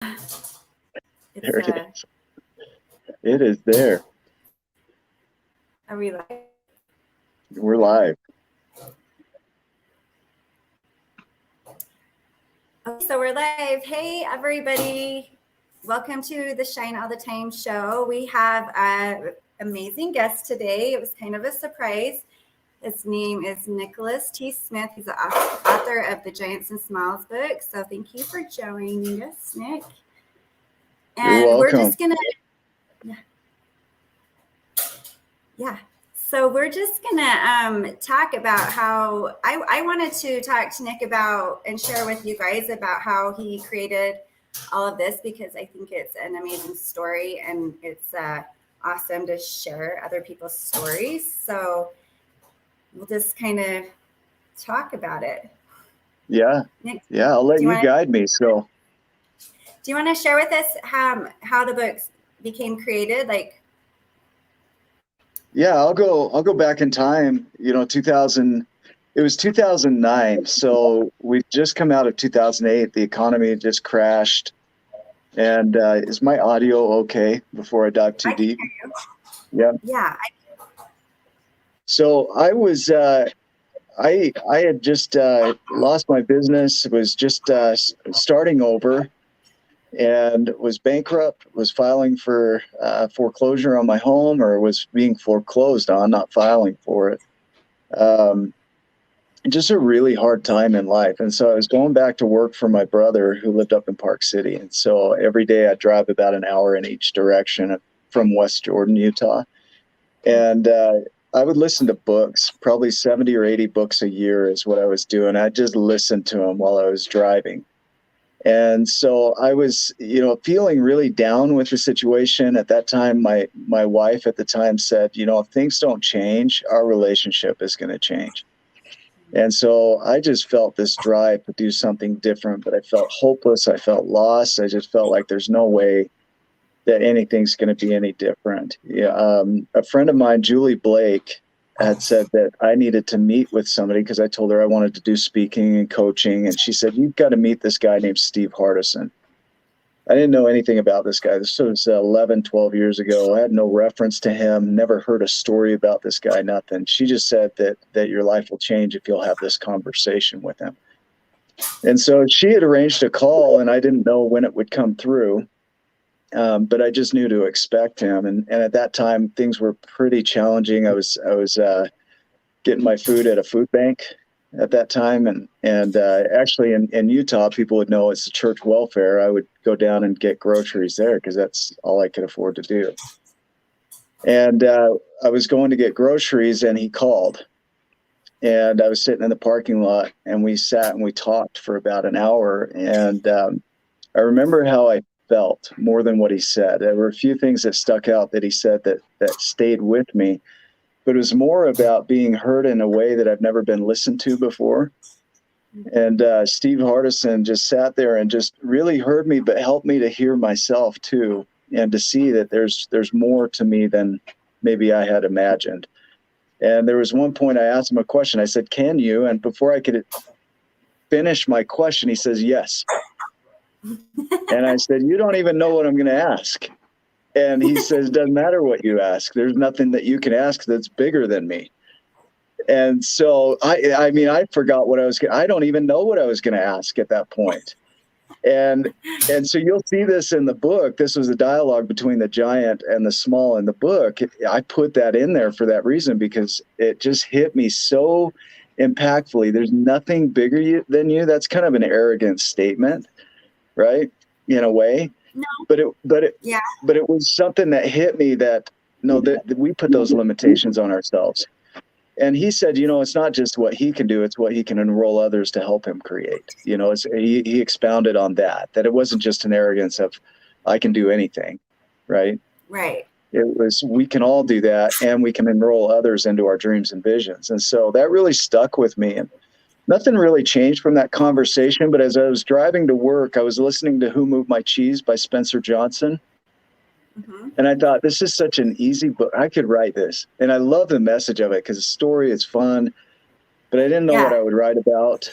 There it is. It is there. Are we live? We're live. Okay, so we're live. Hey, everybody. Welcome to the Shine All the Time show. We have an amazing guest today. It was kind of a surprise. His name is Nicholas T. Smith. He's the author of the Giants and Smiles book. So thank you for joining us, Nick. And You're welcome. we're just going to, So we're just going to talk about how I wanted to talk to Nick about and share with you guys about how he created all of this, because I think it's an amazing story and it's awesome to share other people's stories. So we'll just kind of talk about it. Yeah. Nick, I'll let you guide me. So do you want to share with us how the books became created? Yeah, I'll go back in time, 2000, it was 2009. So we just come out of 2008. The economy just crashed. And is my audio okay before I dive too deep? Yeah. Yeah. So I was, I had just lost my business, was just starting over, and was bankrupt, was filing for foreclosure on my home, or was being foreclosed on, not filing for it. Just a really hard time in life. And so I was going back to work for my brother who lived up in Park City. And so every day I'd drive about an hour in each direction from West Jordan, Utah. And I would listen to books, probably 70 or 80 books a year is what I was doing. I just listened to them while I was driving. And so I was, feeling really down with the situation. At that time, my wife at the time said, if things don't change, our relationship is going to change. And so I just felt this drive to do something different, but I felt hopeless. I felt lost. I just felt like there's no way that anything's going to be any different. A friend of mine, Julie Blake, had said that I needed to meet with somebody because I told her I wanted to do speaking and coaching. And she said, you've got to meet this guy named Steve Hardison. I didn't know anything about this guy. This was 11, 12 years ago. I had no reference to him, never heard a story about this guy, nothing. She just said that your life will change if you'll have this conversation with him. And so she had arranged a call, and I didn't know when it would come through. But I just knew to expect him. And at that time, things were pretty challenging. I was getting my food at a food bank at that time. And actually in Utah, people would know it's the church welfare. I would go down and get groceries there because that's all I could afford to do. And I was going to get groceries, and he called. And I was sitting in the parking lot, and we sat and we talked for about an hour. And I remember how I felt more than what he said. There were a few things that stuck out that he said that stayed with me, but it was more about being heard in a way that I've never been listened to before. And Steve Hardison just sat there and just really heard me, but helped me to hear myself too, and to see that there's more to me than maybe I had imagined. And there was one point I asked him a question. I said, "Can you?" And before I could finish my question, he says, "Yes." And I said, "You don't even know what I'm going to ask." And he says, "Doesn't matter what you ask. There's nothing that you can ask that's bigger than me." And so I forgot what I don't even know what I was going to ask at that point. And so you'll see this in the book. This was a dialogue between the giant and the small in the book. I put that in there for that reason, because it just hit me so impactfully. There's nothing bigger than you. That's kind of an arrogant statement, right? In a way. No. But it was something that hit me that we put those limitations on ourselves. And he said, it's not just what he can do, it's what he can enroll others to help him create. He expounded on that it wasn't just an arrogance of I can do anything, right? Right. It was, we can all do that, and we can enroll others into our dreams and visions. And so that really stuck with me. And nothing really changed from that conversation. But as I was driving to work, I was listening to Who Moved My Cheese by Spencer Johnson. Mm-hmm. And I thought, this is such an easy book. I could write this. And I love the message of it because the story is fun, but I didn't know what I would write about.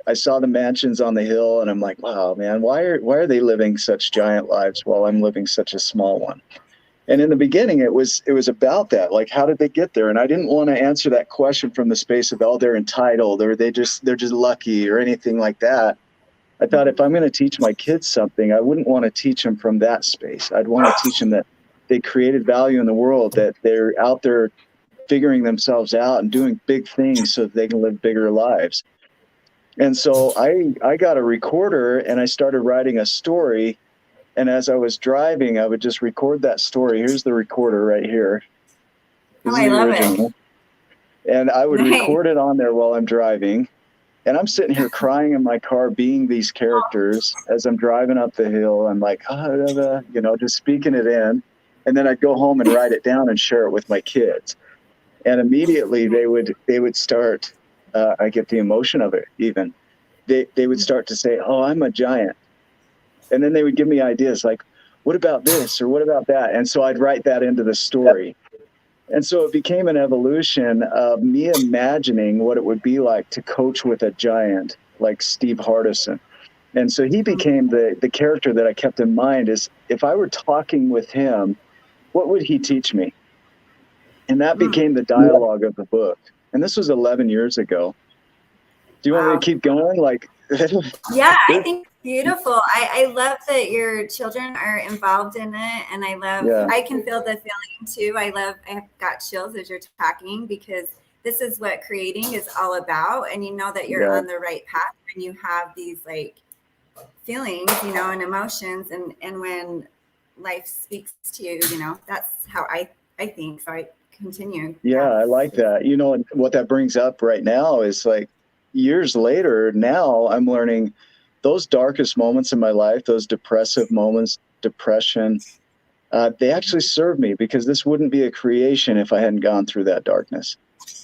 I saw the mansions on the hill, and I'm like, wow, man, why are they living such giant lives while I'm living such a small one? And in the beginning, it was about that, like, how did they get there? And I didn't want to answer that question from the space of, oh, they're entitled, or they're just lucky, or anything like that. I thought, if I'm going to teach my kids something, I wouldn't want to teach them from that space. I'd want to teach them that they created value in the world, that they're out there figuring themselves out and doing big things so that they can live bigger lives. And so I got a recorder, and I started writing a story. And as I was driving, I would just record that story. Here's the recorder right here. This Oh, is I the love original. And I would record it on there while I'm driving. And I'm sitting here crying in my car, being these characters as I'm driving up the hill. I'm like, just speaking it in. And then I'd go home and write it down and share it with my kids. And immediately they would start, I get the emotion of it even. They would start to say, oh, I'm a giant. And then they would give me ideas like, what about this or what about that? And so I'd write that into the story. And so it became an evolution of me imagining what it would be like to coach with a giant like Steve Hardison. And so he became the character that I kept in mind, is if I were talking with him, what would he teach me? And that became the dialogue of the book. And this was 11 years ago. Do you want me to keep going? Like, yeah, I think it's beautiful. I love that your children are involved in it. And I can feel the feeling too. I've got chills as you're talking, because this is what creating is all about. And you know that you're on the right path when you have these like feelings, and emotions. And when life speaks to you, that's how I think. So I continue. Yeah, I like that. And what that brings up right now is, like, years later, now I'm learning those darkest moments in my life, those depressive moments, depression, they actually serve me, because this wouldn't be a creation if I hadn't gone through that darkness,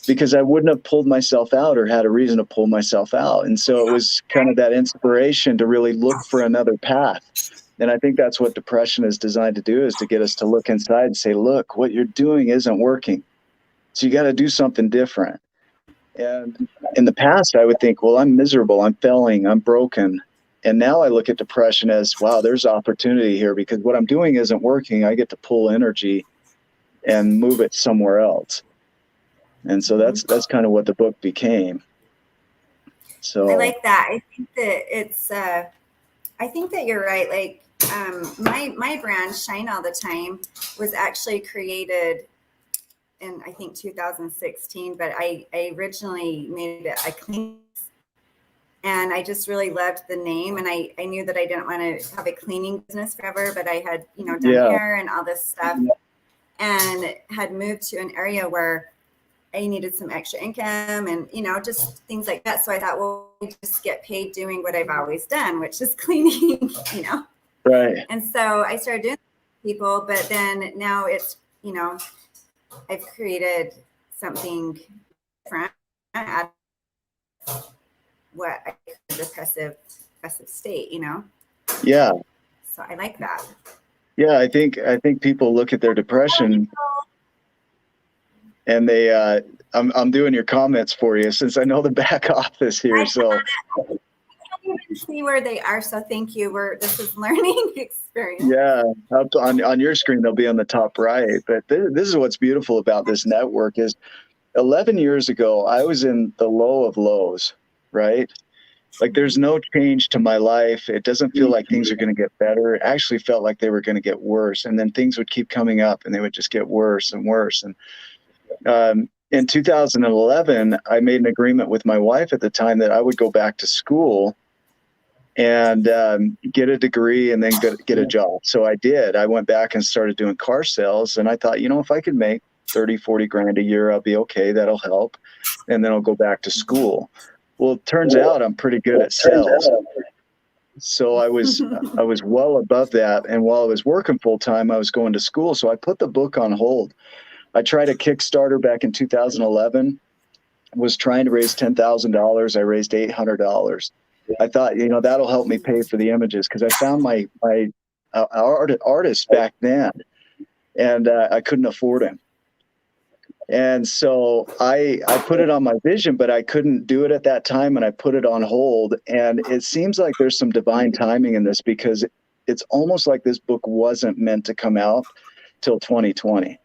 because I wouldn't have pulled myself out or had a reason to pull myself out. And so it was kind of that inspiration to really look for another path. And I think that's what depression is designed to do, is to get us to look inside and say, look, what you're doing isn't working. So you got to do something different. And in the past, I would think, well, I'm miserable, I'm failing, I'm broken. And now I look at depression as, wow, there's opportunity here, because what I'm doing isn't working. I get to pull energy and move it somewhere else. And so that's kind of what the book became. So I like that. I think that I think that you're right. Like, my brand, Shine All the Time, was actually created in, I think, 2016, but I originally made it a clean, and I just really loved the name. And I knew that I didn't want to have a cleaning business forever, but I had, done hair and all this stuff, and had moved to an area where I needed some extra income and, just things like that. So I thought, well, I just get paid doing what I've always done, which is cleaning, Right. And so I started doing people, but then now it's, I've created something different out of what I depressive state, Yeah. So I like that. Yeah, I think people look at their depression and they I'm doing your comments for you, since I know the back office here. So I can't even see where they are. So thank you. This is learning experience. yeah, up on your screen they'll be on the top right. But this is what's beautiful about this network is 11 years ago I was in the low of lows, right? Like, there's no change to my life. It doesn't feel like things are going to get better. It actually felt like they were going to get worse. And then things would keep coming up and they would just get worse and worse. And in 2011, I made an agreement with my wife at the time that I would go back to school and get a degree and then get a job. So I did. I went back and started doing car sales. And I thought, if I could make 30, 40 grand a year, I'll be okay. That'll help. And then I'll go back to school. Well, it turns out I'm pretty good at sales. So I was well above that. And while I was working full time, I was going to school. So I put the book on hold. I tried a Kickstarter back in 2011, was trying to raise $10,000. I raised $800. I thought, that'll help me pay for the images, because I found my artist back then, and I couldn't afford him. And so I put it on my vision, but I couldn't do it at that time, and I put it on hold. And it seems like there's some divine timing in this, because it's almost like this book wasn't meant to come out till 2020.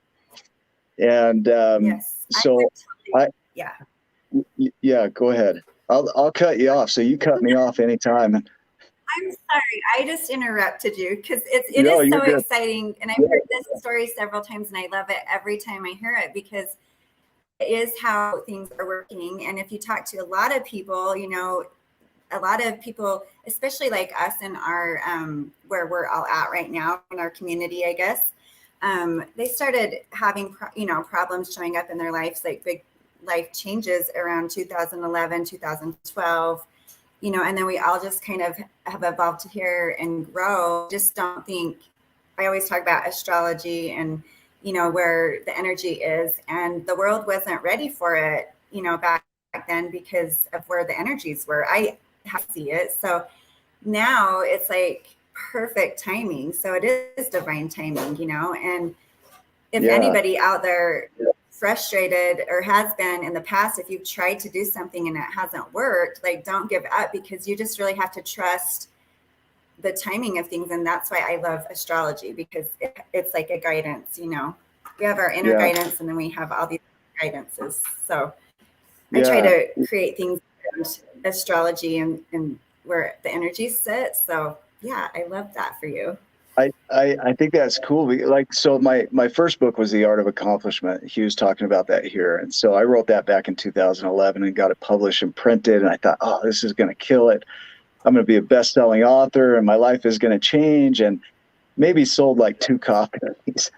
And Yes, I so would totally, I yeah. yeah, go ahead. I'll cut you off. So you cut me off anytime. I'm sorry, I just interrupted you because it No, is you're so good. exciting, and I've heard this story several times, and I love it every time I hear it because it is how things are working. And if you talk to a lot of people, a lot of people, especially like us in our where we're all at right now in our community, I guess, they started having problems showing up in their lives, like big life changes around 2011, 2012. And then we all just kind of have evolved to here and grow. Just don't think, I always talk about astrology and, where the energy is, and the world wasn't ready for it, back then because of where the energies were. I have to see it. So now it's like perfect timing. So it is divine timing, and if Yeah, anybody out there frustrated or has been in the past, if you've tried to do something and it hasn't worked, like don't give up, because you just really have to trust the timing of things. And that's why I love astrology, because it's like a guidance. We have our inner yeah, guidance, and then we have all these guidances. So I try yeah. to create things around astrology and where the energies sit. So yeah, I love that for you. I think that's cool. Like, so my first book was The Art of Accomplishment. He was talking about that here. And so I wrote that back in 2011 and got it published and printed. And I thought, oh, this is going to kill it. I'm going to be a best-selling author and my life is going to change. And maybe sold like 2 copies,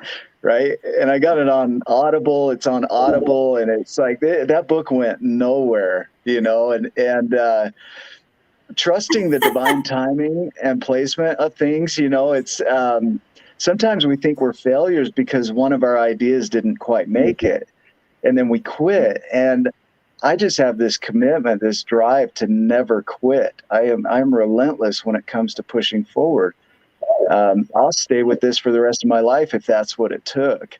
right? And I got it on Audible. It's on Audible, and it's like that book went nowhere, and trusting the divine timing and placement of things. It's sometimes we think we're failures because one of our ideas didn't quite make it, and then we quit. And I just have this commitment, this drive to never quit. I'm relentless when it comes to pushing forward. I'll stay with this for the rest of my life if that's what it took.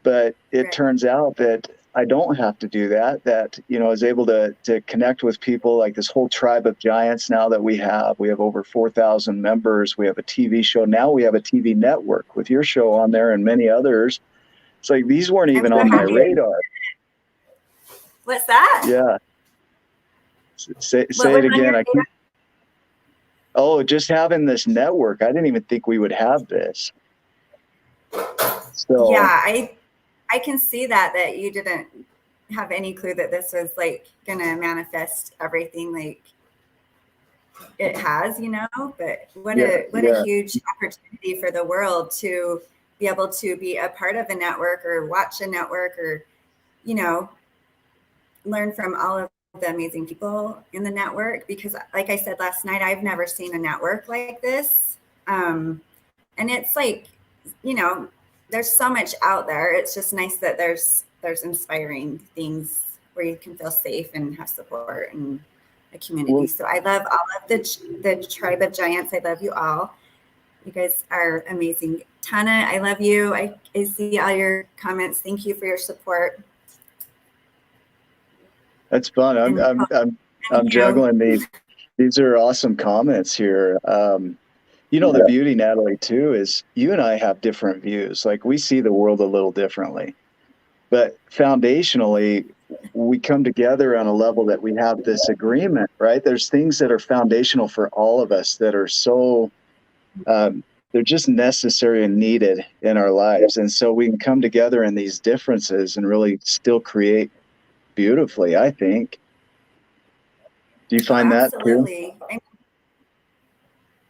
But it Right. turns out that I don't have to do that. That, I was able to connect with people like this whole tribe of giants now that we have. We have over 4,000 members. We have a TV show. Now we have a TV network with your show on there and many others. It's like these weren't I'm even so on my happy. radar. What's that? Yeah. What Say was it on your again. radar? Oh, just having this network. I didn't even think we would have this. Yeah, So, I can see that you didn't have any clue that this was like gonna manifest everything like it has, but what yeah, a yeah. huge opportunity for the world to be able to be a part of a network or watch a network or, you know, learn from all of the amazing people in the network. Because like I said last night, I've never seen a network like this. And it's like, you know, there's so much out there. It's just nice that there's inspiring things where you can feel safe and have support and a community. Well, So I love all of the tribe of giants. I love you all. You guys are amazing. Tana, I love you. I see all your comments. Thank you for your support. that's fun. I'm And, I'm I'm I'm you know, juggling these. These are awesome comments here. The beauty, Natalie, too, is you and I have different views. Like we see the world a little differently, but foundationally, we come together on a level that we have this agreement, right? There's things that are foundational for all of us that are so, they're just necessary and needed in our lives. And so we can come together in these differences and really still create beautifully, I think. Do you oh, find that too? absolutely.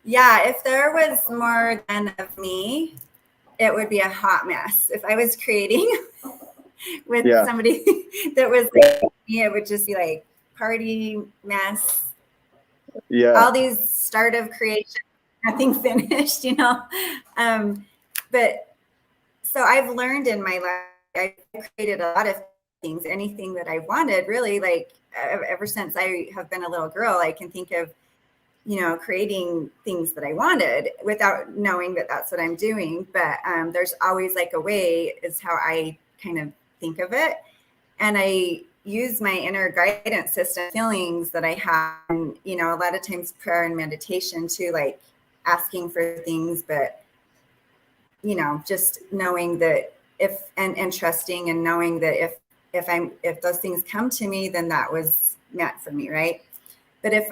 Yeah, if there was more than of me, it would be a hot mess. If I was creating with Yeah, somebody that was like me, it would just be like party mess, yeah. all these start of creation, nothing finished. Um, but so I've learned in my life, I've created a lot of things, anything that I wanted, really, like ever since I have been a little girl, I can think of, creating things that I wanted without knowing that that's what I'm doing. But there's always like a way is how I kind of think of it. And I use my inner guidance system, feelings that I have, and, you know, a lot of times prayer and meditation too, like asking for things, but, you know, just knowing that if, and trusting and knowing that if those things come to me, then that was meant for me. Right. But if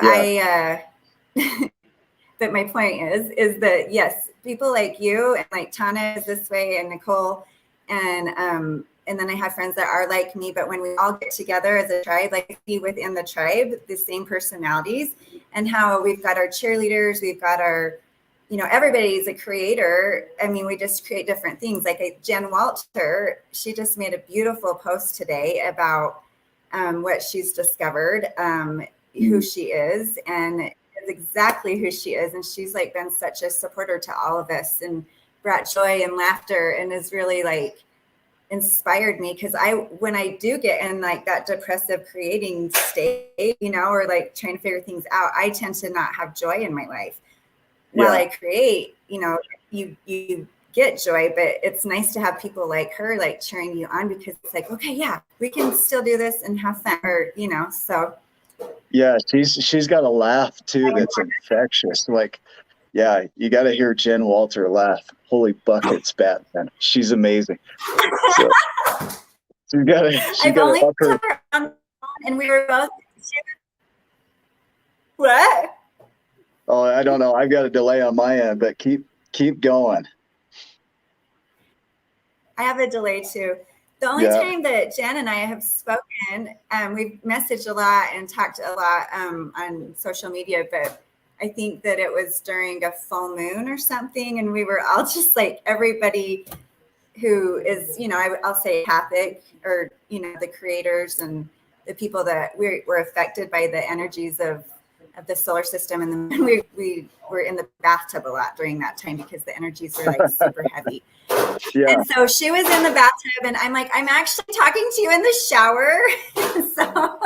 but my point is that, yes, people like you and like Tana is this way, and Nicole, and then I have friends that are like me, but when we all get together as a tribe, like see within the tribe, the same personalities, and how we've got our cheerleaders, we've got our, you know, everybody's a creator. I mean, we just create different things. Like Jen Walter, she just made a beautiful post today about what she's discovered, who she is, and is exactly who she is. And she's like been such a supporter to all of us and brought joy and laughter, and is really like inspired me, because when I do get in like that depressive creating state, you know, or like trying to figure things out, I tend to not have joy in my life. While I create, you know, you get joy, but it's nice to have people like her like cheering you on, because it's like, okay, yeah, we can still do this and have fun, or, you know. So yeah, she's got a laugh too that's infectious. Like, yeah, you got to hear Jen Walter laugh. Holy buckets, Batman. She's amazing. So you got to. I've only up her on, and we were both. What? Oh, I don't know. I've got a delay on my end, but keep going. I have a delay too. The only time that Jen and I have spoken, we've messaged a lot and talked a lot on social media, but I think that it was during a full moon or something, and we were all just like, everybody who is, you know, I'll say empathic, or, you know, the creators and the people that were affected by the energies of the solar system, and then we were in the bathtub a lot during that time, because the energies were like super heavy. And so she was in the bathtub, and I'm like, I'm actually talking to you in the shower. So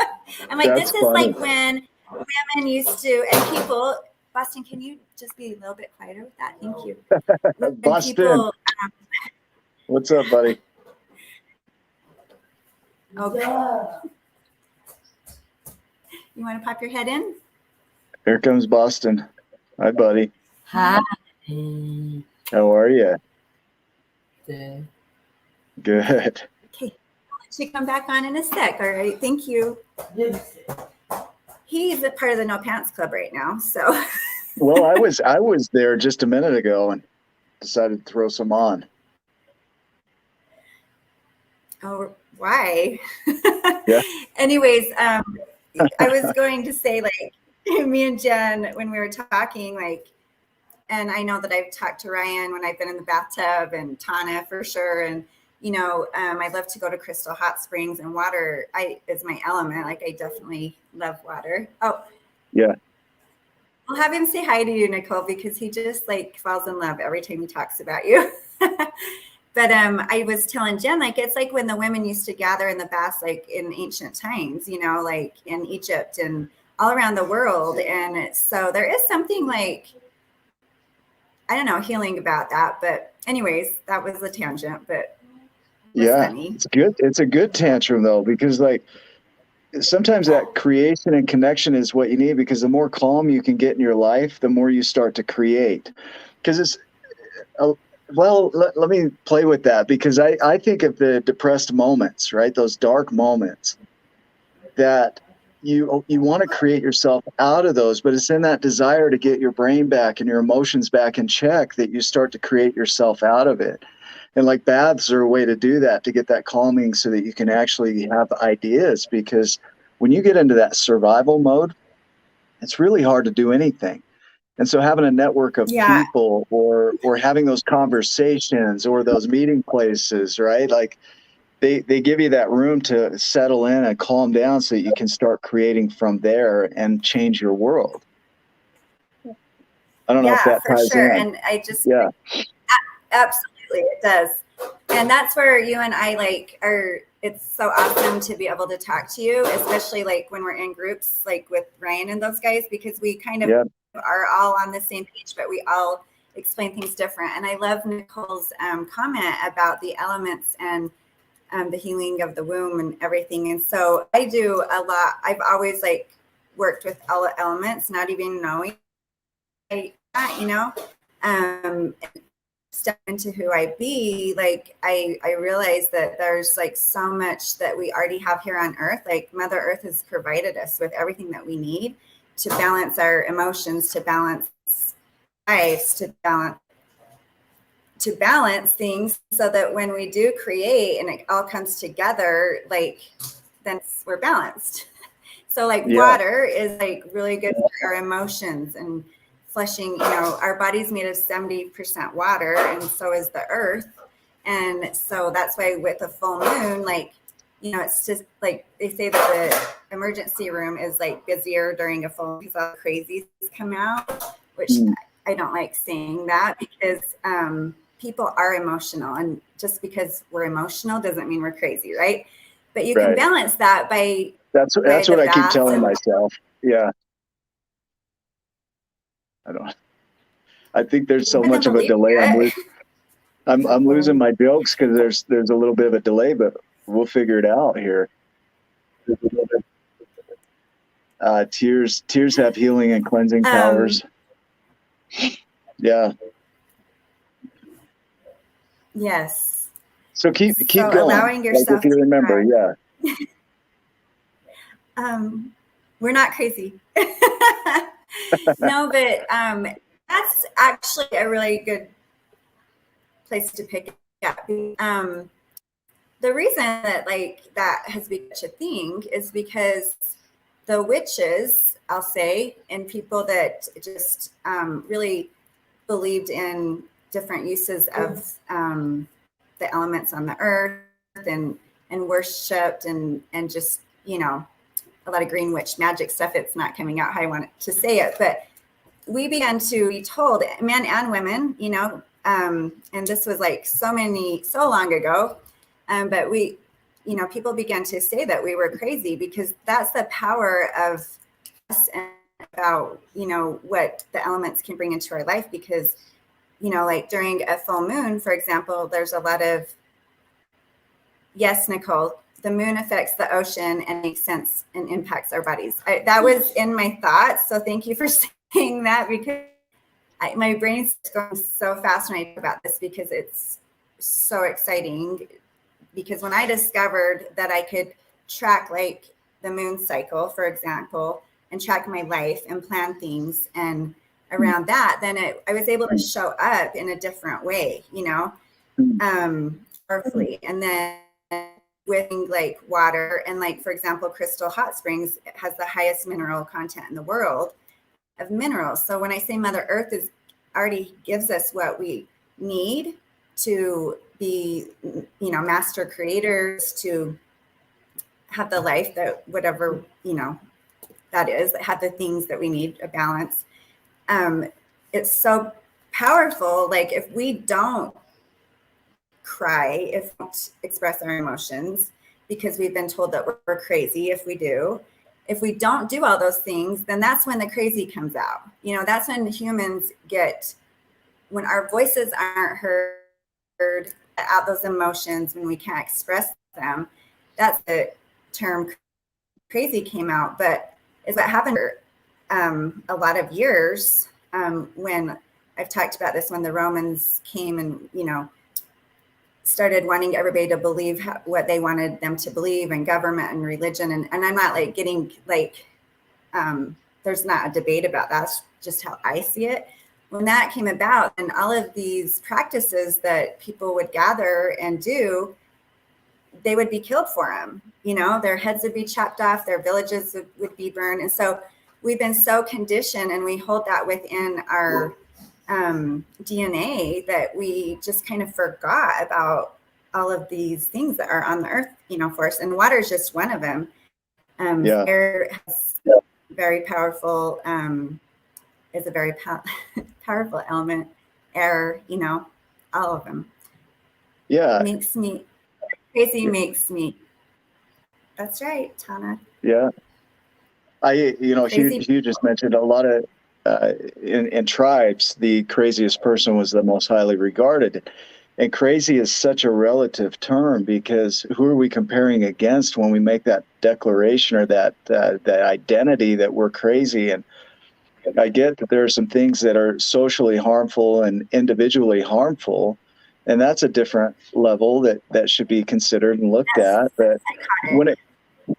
I'm like, this is funny. Like when women used to, and people, Boston, can you just be a little bit quieter with that? Thank you. Boston, people, what's up, buddy? Okay. You want to pop your head in? Here comes Boston. Hi, buddy. Hi. How are you? Good. Good. Okay. I'll let you come back on in a sec. All right. Thank you. He's a part of the No Pants Club right now. So. Well, I was there just a minute ago and decided to throw some on. Oh, why? Yeah. Anyways, I was going to say, like, me and Jen, when we were talking, like, and I know that I've talked to Ryan when I've been in the bathtub, and Tana for sure. And, you know, I love to go to Crystal Hot Springs, and water is my element. Like, I definitely love water. Oh, yeah. I'll have him say hi to you, Nicole, because he just like falls in love every time he talks about you. But I was telling Jen, like, it's like when the women used to gather in the baths, like in ancient times, you know, like in Egypt and all around the world. And so there is something like, I don't know, healing about that. But anyways, that was a tangent, but funny. It's good. It's a good tantrum though, because like sometimes that creation and connection is what you need, because the more calm you can get in your life, the more you start to create. Because it's, well, let me play with that, because I think of the depressed moments, right? Those dark moments that you want to create yourself out of those, but it's in that desire to get your brain back and your emotions back in check that you start to create yourself out of it. And like baths are a way to do that, to get that calming so that you can actually have ideas, because when you get into that survival mode, it's really hard to do anything. And so having a network of people or having those conversations or those meeting places, right? Like they give you that room to settle in and calm down so that you can start creating from there and change your world. I don't know if that ties in. And I just, absolutely, it does. And that's where you and I like are, it's so awesome to be able to talk to you, especially like when we're in groups, like with Ryan and those guys, because we kind of are all on the same page, but we all explain things different. And I love Nicole's comment about the elements and the healing of the womb and everything. And so I do a lot. I've always like worked with elements, not even knowing that, you know, step into who I be. Like I realize that there's like so much that we already have here on earth. Like Mother Earth has provided us with everything that we need to balance our emotions, to balance lives, to balance things, so that when we do create and it all comes together, like then we're balanced. So like water is like really good for our emotions and flushing. You know, our body's made of 70% water, and so is the earth. And so that's why with a full moon, like, you know, it's just like they say that the emergency room is like busier during a full moon because all the crazies come out, which I don't like saying that, because people are emotional, and just because we're emotional doesn't mean we're crazy, right? But you can balance that by that's what I keep telling myself. Yeah. I think there's so much of a delay. I'm losing my jokes because there's a little bit of a delay, but we'll figure it out here. Tears have healing and cleansing powers. Yeah. Yes. So keep going. Allowing yourself, like if you remember, we're not crazy. No, but that's actually a really good place to pick up. The reason that like that has become such a thing is because the witches, I'll say, and people that just really believed in different uses of the elements on the earth, and worshipped and just, you know, a lot of green witch magic stuff. It's not coming out how I want to say it, but we began to be told, men and women, you know, and this was like so long ago, but we, you know, people began to say that we were crazy, because that's the power of us and about, you know, what the elements can bring into our life. Because, you know, like during a full moon, for example, there's a lot of, yes, Nicole, the moon affects the ocean and makes sense and impacts our bodies. That was in my thoughts. So thank you for saying that, because my brain's going so fast when I talk about this, because it's so exciting. Because when I discovered that I could track like the moon cycle, for example, and track my life and plan things, and around that, then I was able to show up in a different way, you know, powerfully. And then with like water, and like, for example, Crystal Hot Springs has the highest mineral content in the world of minerals. So when I say Mother Earth already gives us what we need to be, you know, master creators, to have the life that whatever, you know, that is, that have the things that we need, a balance. It's so powerful. Like if we don't cry, if we don't express our emotions, because we've been told that we're crazy if we don't do all those things, then that's when the crazy comes out. You know, that's when humans when our voices aren't heard out, those emotions, when we can't express them, that's the term crazy came out. But it's what happened for a lot of years, when I've talked about this, when the Romans came and, you know, started wanting everybody to believe what they wanted them to believe, and government and religion. And I'm not like getting like, there's not a debate about that. That's just how I see it. When that came about, and all of these practices that people would gather and do, they would be killed for them. You know, their heads would be chopped off, their villages would be burned. And so we've been so conditioned, and we hold that within our DNA, that we just kind of forgot about all of these things that are on the earth, you know, for us. And water is just one of them. Air has very powerful, is a very powerful element. Air, you know, all of them. Yeah. Makes me crazy, makes me. That's right, Tana. Yeah. Hugh just mentioned a lot of, in tribes, the craziest person was the most highly regarded. And crazy is such a relative term, because who are we comparing against when we make that declaration or that identity that we're crazy? And I get that there are some things that are socially harmful and individually harmful, and that's a different level that should be considered and looked at. But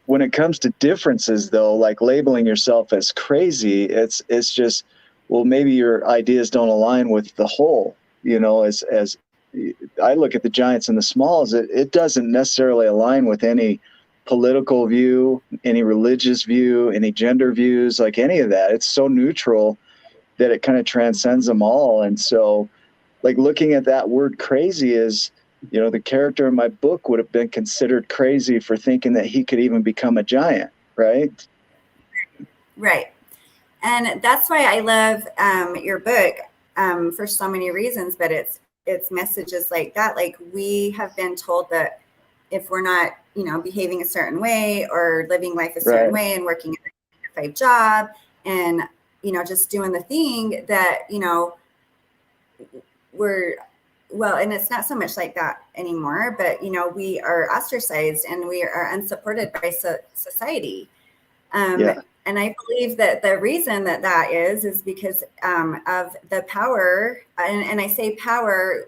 when it comes to differences, though, like labeling yourself as crazy, it's just, well, maybe your ideas don't align with the whole. As I look at the giants and the smalls, it doesn't necessarily align with any political view, any religious view, any gender views, like any of that. It's so neutral that it kind of transcends them all. And so, like, looking at that word crazy is, the character in my book would have been considered crazy for thinking that he could even become a giant, right? Right. And that's why I love your book for so many reasons, but it's messages like that. Like, we have been told that if we're not, behaving a certain way or living life a certain way and working a 9-to-5 job and, just doing the thing that, and it's not so much like that anymore, but, we are ostracized and we are unsupported by society. And I believe that the reason that is because of the power, and I say power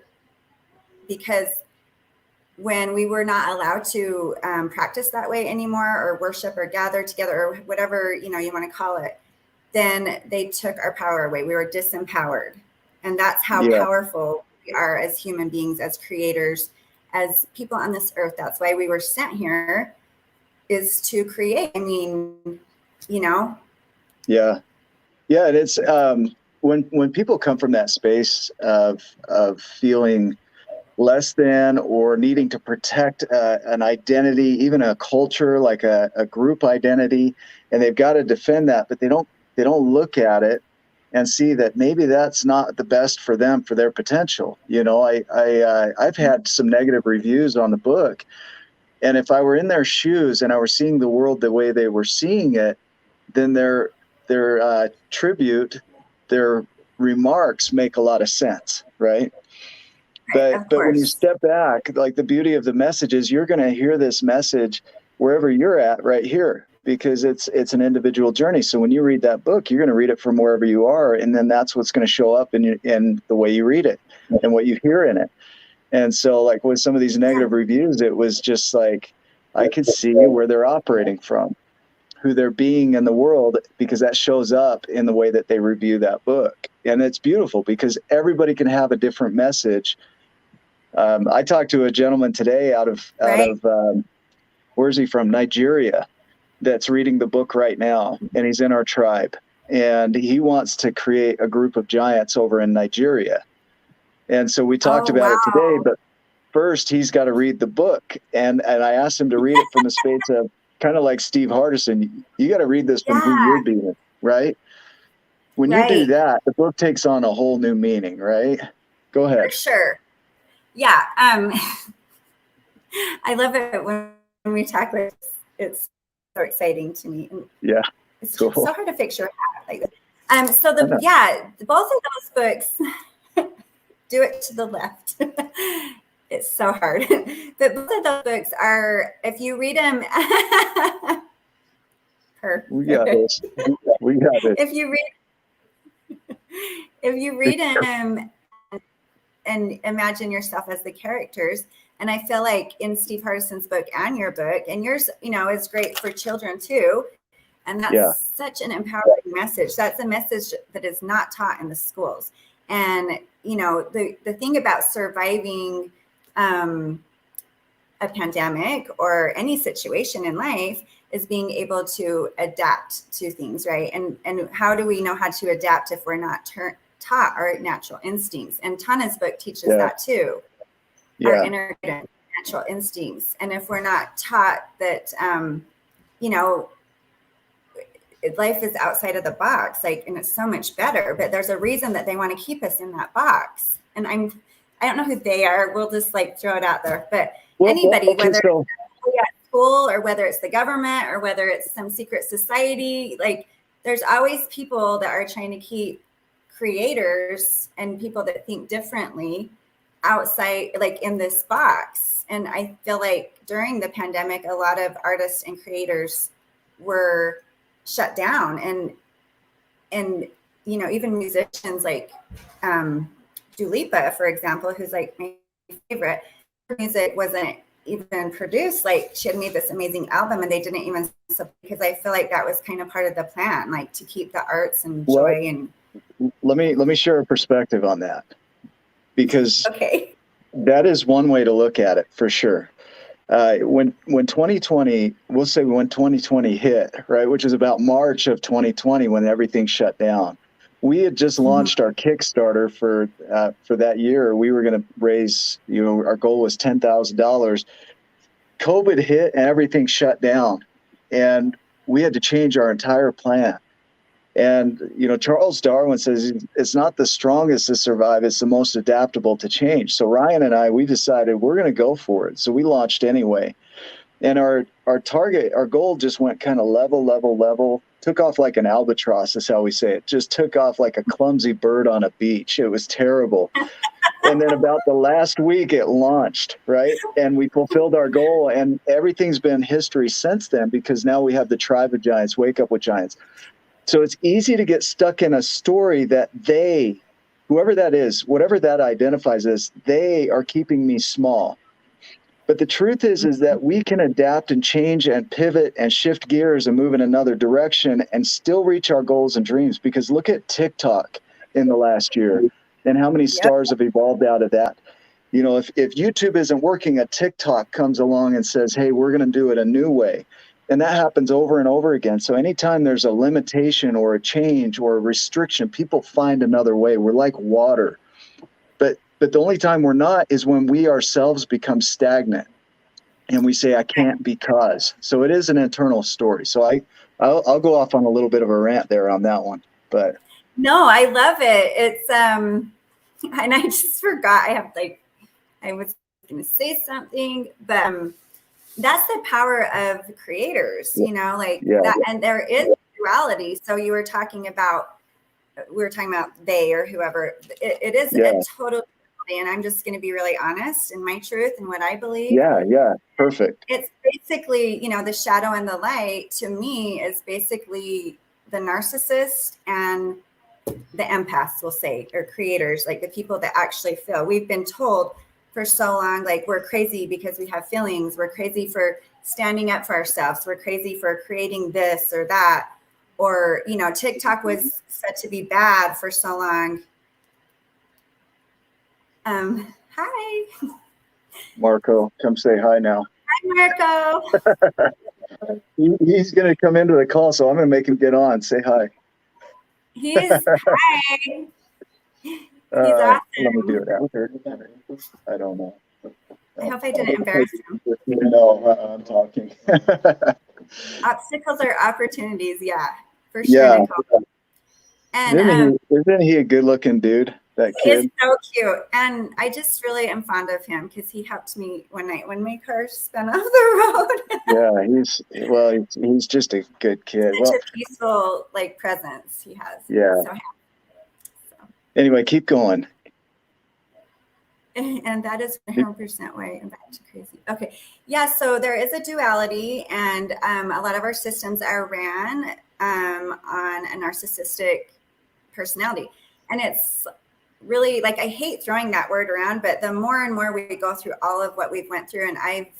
because when we were not allowed to practice that way anymore, or worship or gather together, or whatever, you want to call it, then they took our power away. We were disempowered. And that's how powerful we are as human beings, as creators, as people on this earth. That's why we were sent here, is to create. I mean, Yeah. Yeah. And it's when people come from that space of feeling less than or needing to protect an identity, even a culture, like a group identity, and they've got to defend that, but they don't look at it and see that maybe that's not the best for them, for their potential. I've had some negative reviews on the book, and if I were in their shoes and I were seeing the world the way they were seeing it, then their tribute, their remarks make a lot of sense, right? But when you step back, like, the beauty of the message is you're going to hear this message wherever you're at right here, because it's an individual journey. So when you read that book, you're going to read it from wherever you are, and then that's what's going to show up in the way you read it and what you hear in it. And so, like, with some of these negative reviews, it was just like I could see where they're operating from, who they're being in the world, because that shows up in the way that they review that book. And it's beautiful because everybody can have a different message. I talked to a gentleman today out of where's he from? Nigeria, that's reading the book right now, and he's in our tribe, and he wants to create a group of giants over in Nigeria. And so we talked about it today, but first he's got to read the book, and I asked him to read it from the space of kind of like Steve Hardison. You got to read this from who you're being, right? When you do that, the book takes on a whole new meaning, right? Go ahead. For sure. Yeah. I love it when we talk like this. It's so exciting to me. And it's cool. So hard to fix your hat like this. So both of those books, do it to the left. It's so hard. But both of those books are, if you read them, we got this. We got it. If you read them and imagine yourself as the characters. And I feel like in Steve Hardison's book and your book, and yours, is great for children too. And that's such an empowering message. That's a message that is not taught in the schools. And, the thing about surviving a pandemic or any situation in life is being able to adapt to things, right? And how do we know how to adapt if we're not taught our natural instincts? And Tana's book teaches that too. Our inner natural instincts. And if we're not taught that, life is outside of the box, and it's so much better, but there's a reason that they want to keep us in that box. And I don't know who they are. We'll just throw it out there, but anybody, whether it's at school or whether it's the government or whether it's some secret society, there's always people that are trying to keep creators and people that think differently outside, like in this box. And I feel like during the pandemic, a lot of artists and creators were shut down, and you know, even musicians like Dua Lipa, for example, who's like my favorite. Her music wasn't even produced. Like, she had made this amazing album and they didn't even, because I feel like that was kind of part of the plan, like to keep the arts and joy. And let me share a perspective on that, because okay, that is one way to look at it for sure. When 2020, we'll say when 2020 hit, right, which is about March of 2020 when everything shut down, we had just launched our Kickstarter for that year. We were going to raise, you know, our goal was $10,000. COVID hit and everything shut down, and we had to change our entire plan. And, you know, Charles Darwin says it's not the strongest to survive, it's the most adaptable to change. So Ryan and I, we decided we're going to go for it. So we launched anyway. And our target, our goal just went kind of level, took off like an albatross, is how we say it. Just took off like a clumsy bird on a beach. It was terrible. And then about the last week it launched, right? And we fulfilled our goal, and everything's been history since then, because now we have the Tribe of Giants, Wake Up with Giants. So it's easy to get stuck in a story that they, whoever that is, whatever that identifies as, they are keeping me small. But the truth is that we can adapt and change and pivot and shift gears and move in another direction and still reach our goals and dreams. Because look at TikTok in the last year and how many stars have evolved out of that. You know, if YouTube isn't working, a TikTok comes along and says, hey, we're going to do it a new way. And that happens over and over again. So anytime there's a limitation or a change or a restriction, people find another way. We're like water. But the only time we're not is when we ourselves become stagnant and we say, I can't because. So it is an internal story. So I'll go off on a little bit of a rant there on that one. But no, I love it. It's and I just forgot. I was going to say something, but that's the power of creators, you know, like that. And there is duality. So we were talking about they or whoever. It is a total, and I'm just going to be really honest in my truth and what I believe. Yeah, perfect. It's basically, you know, the shadow and the light to me is basically the narcissist and the empaths, we'll say, or creators, like the people that actually feel. We've been told for so long, like, we're crazy because we have feelings. We're crazy for standing up for ourselves. We're crazy for creating this or that. Or, you know, TikTok was said to be bad for so long. Hi. Marco, come say hi now. Hi, Marco. He's going to come into the call, so I'm going to make him get on. Say hi. Hi. He's awesome. Let me do it after. I don't know. I hope I didn't embarrass him. No, I'm talking. Obstacles are opportunities, yeah, for sure. Yeah. Nicole. And isn't he a good-looking dude? That kid is so cute, and I just really am fond of him because he helped me one night when my car spun off the road. Yeah, he's just a good kid. Such a peaceful, like, presence he has. Yeah. So. Anyway, keep going. And that is 100% why I'm back to crazy. Okay. Yeah. So there is a duality, and a lot of our systems are ran on a narcissistic personality. And it's really, like, I hate throwing that word around, but the more and more we go through all of what we've went through, and I've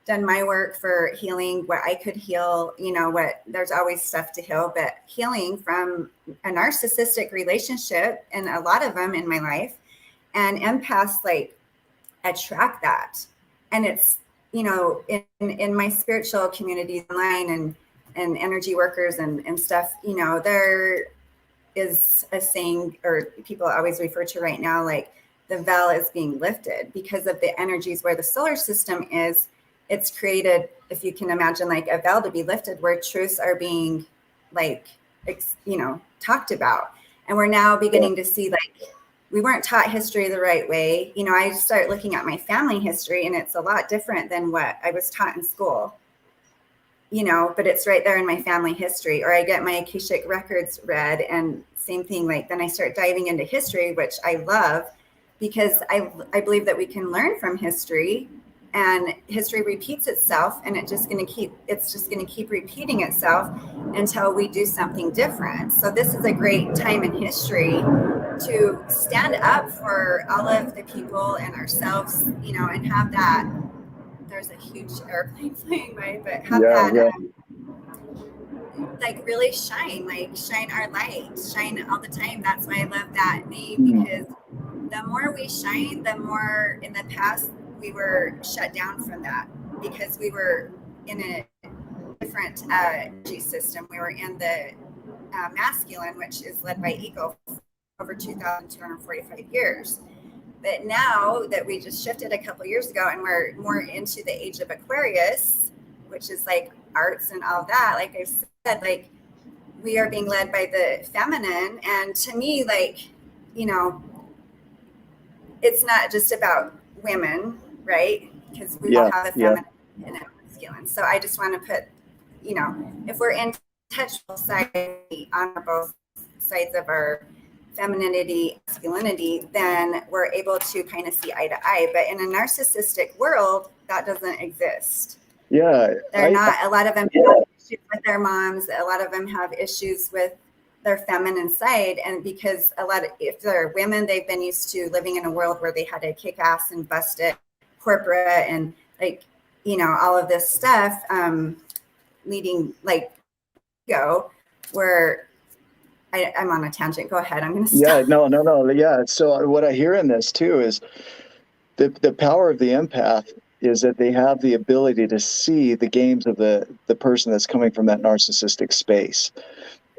done my work for healing what I could heal, you know, there's always stuff to heal, but healing from a narcissistic relationship, and a lot of them in my life. And empaths, like, attract that. And it's, you know, in my spiritual communities online and energy workers and stuff, you know, there is a saying, or people always refer to right now, like, the veil is being lifted because of the energies where the solar system is. It's created, if you can imagine, like a veil to be lifted where truths are being, like, you know, talked about. And we're now beginning to see, like, we weren't taught history the right way. You know, I start looking at my family history, and it's a lot different than what I was taught in school, you know, but it's right there in my family history. Or I get my Akashic records read, and same thing, like, then I start diving into history, which I love. because I believe that we can learn from history, and history repeats itself, and it's just going to keep repeating itself until we do something different. So this is a great time in history to stand up for all of the people and ourselves, and have that. There's a huge airplane flying by, but have that. Like really shine our light, shine all the time. That's why I love that name, because the more we shine, the more. In the past we were shut down from that because we were in a different energy system. We were in the masculine, which is led by ego, for over 2,245 years. But now that we just shifted a couple years ago and we're more into the age of Aquarius, which is like arts and all that, like I said, like we are being led by the feminine. And to me, like, it's not just about women, right? Because we all have a feminine and a masculine. So I just want to put, if we're in touch with society on both sides of our femininity, masculinity, then we're able to kind of see eye to eye. But in a narcissistic world, that doesn't exist. Yeah. A lot of them have issues with their moms. A lot of them have issues with their feminine side. And because if they're women, they've been used to living in a world where they had to kick ass and bust it, corporate and all of this stuff, leading where I'm on a tangent. Go ahead. I'm going to stop. Yeah, no. Yeah. So what I hear in this too is the power of the empath is that they have the ability to see the games of the person that's coming from that narcissistic space.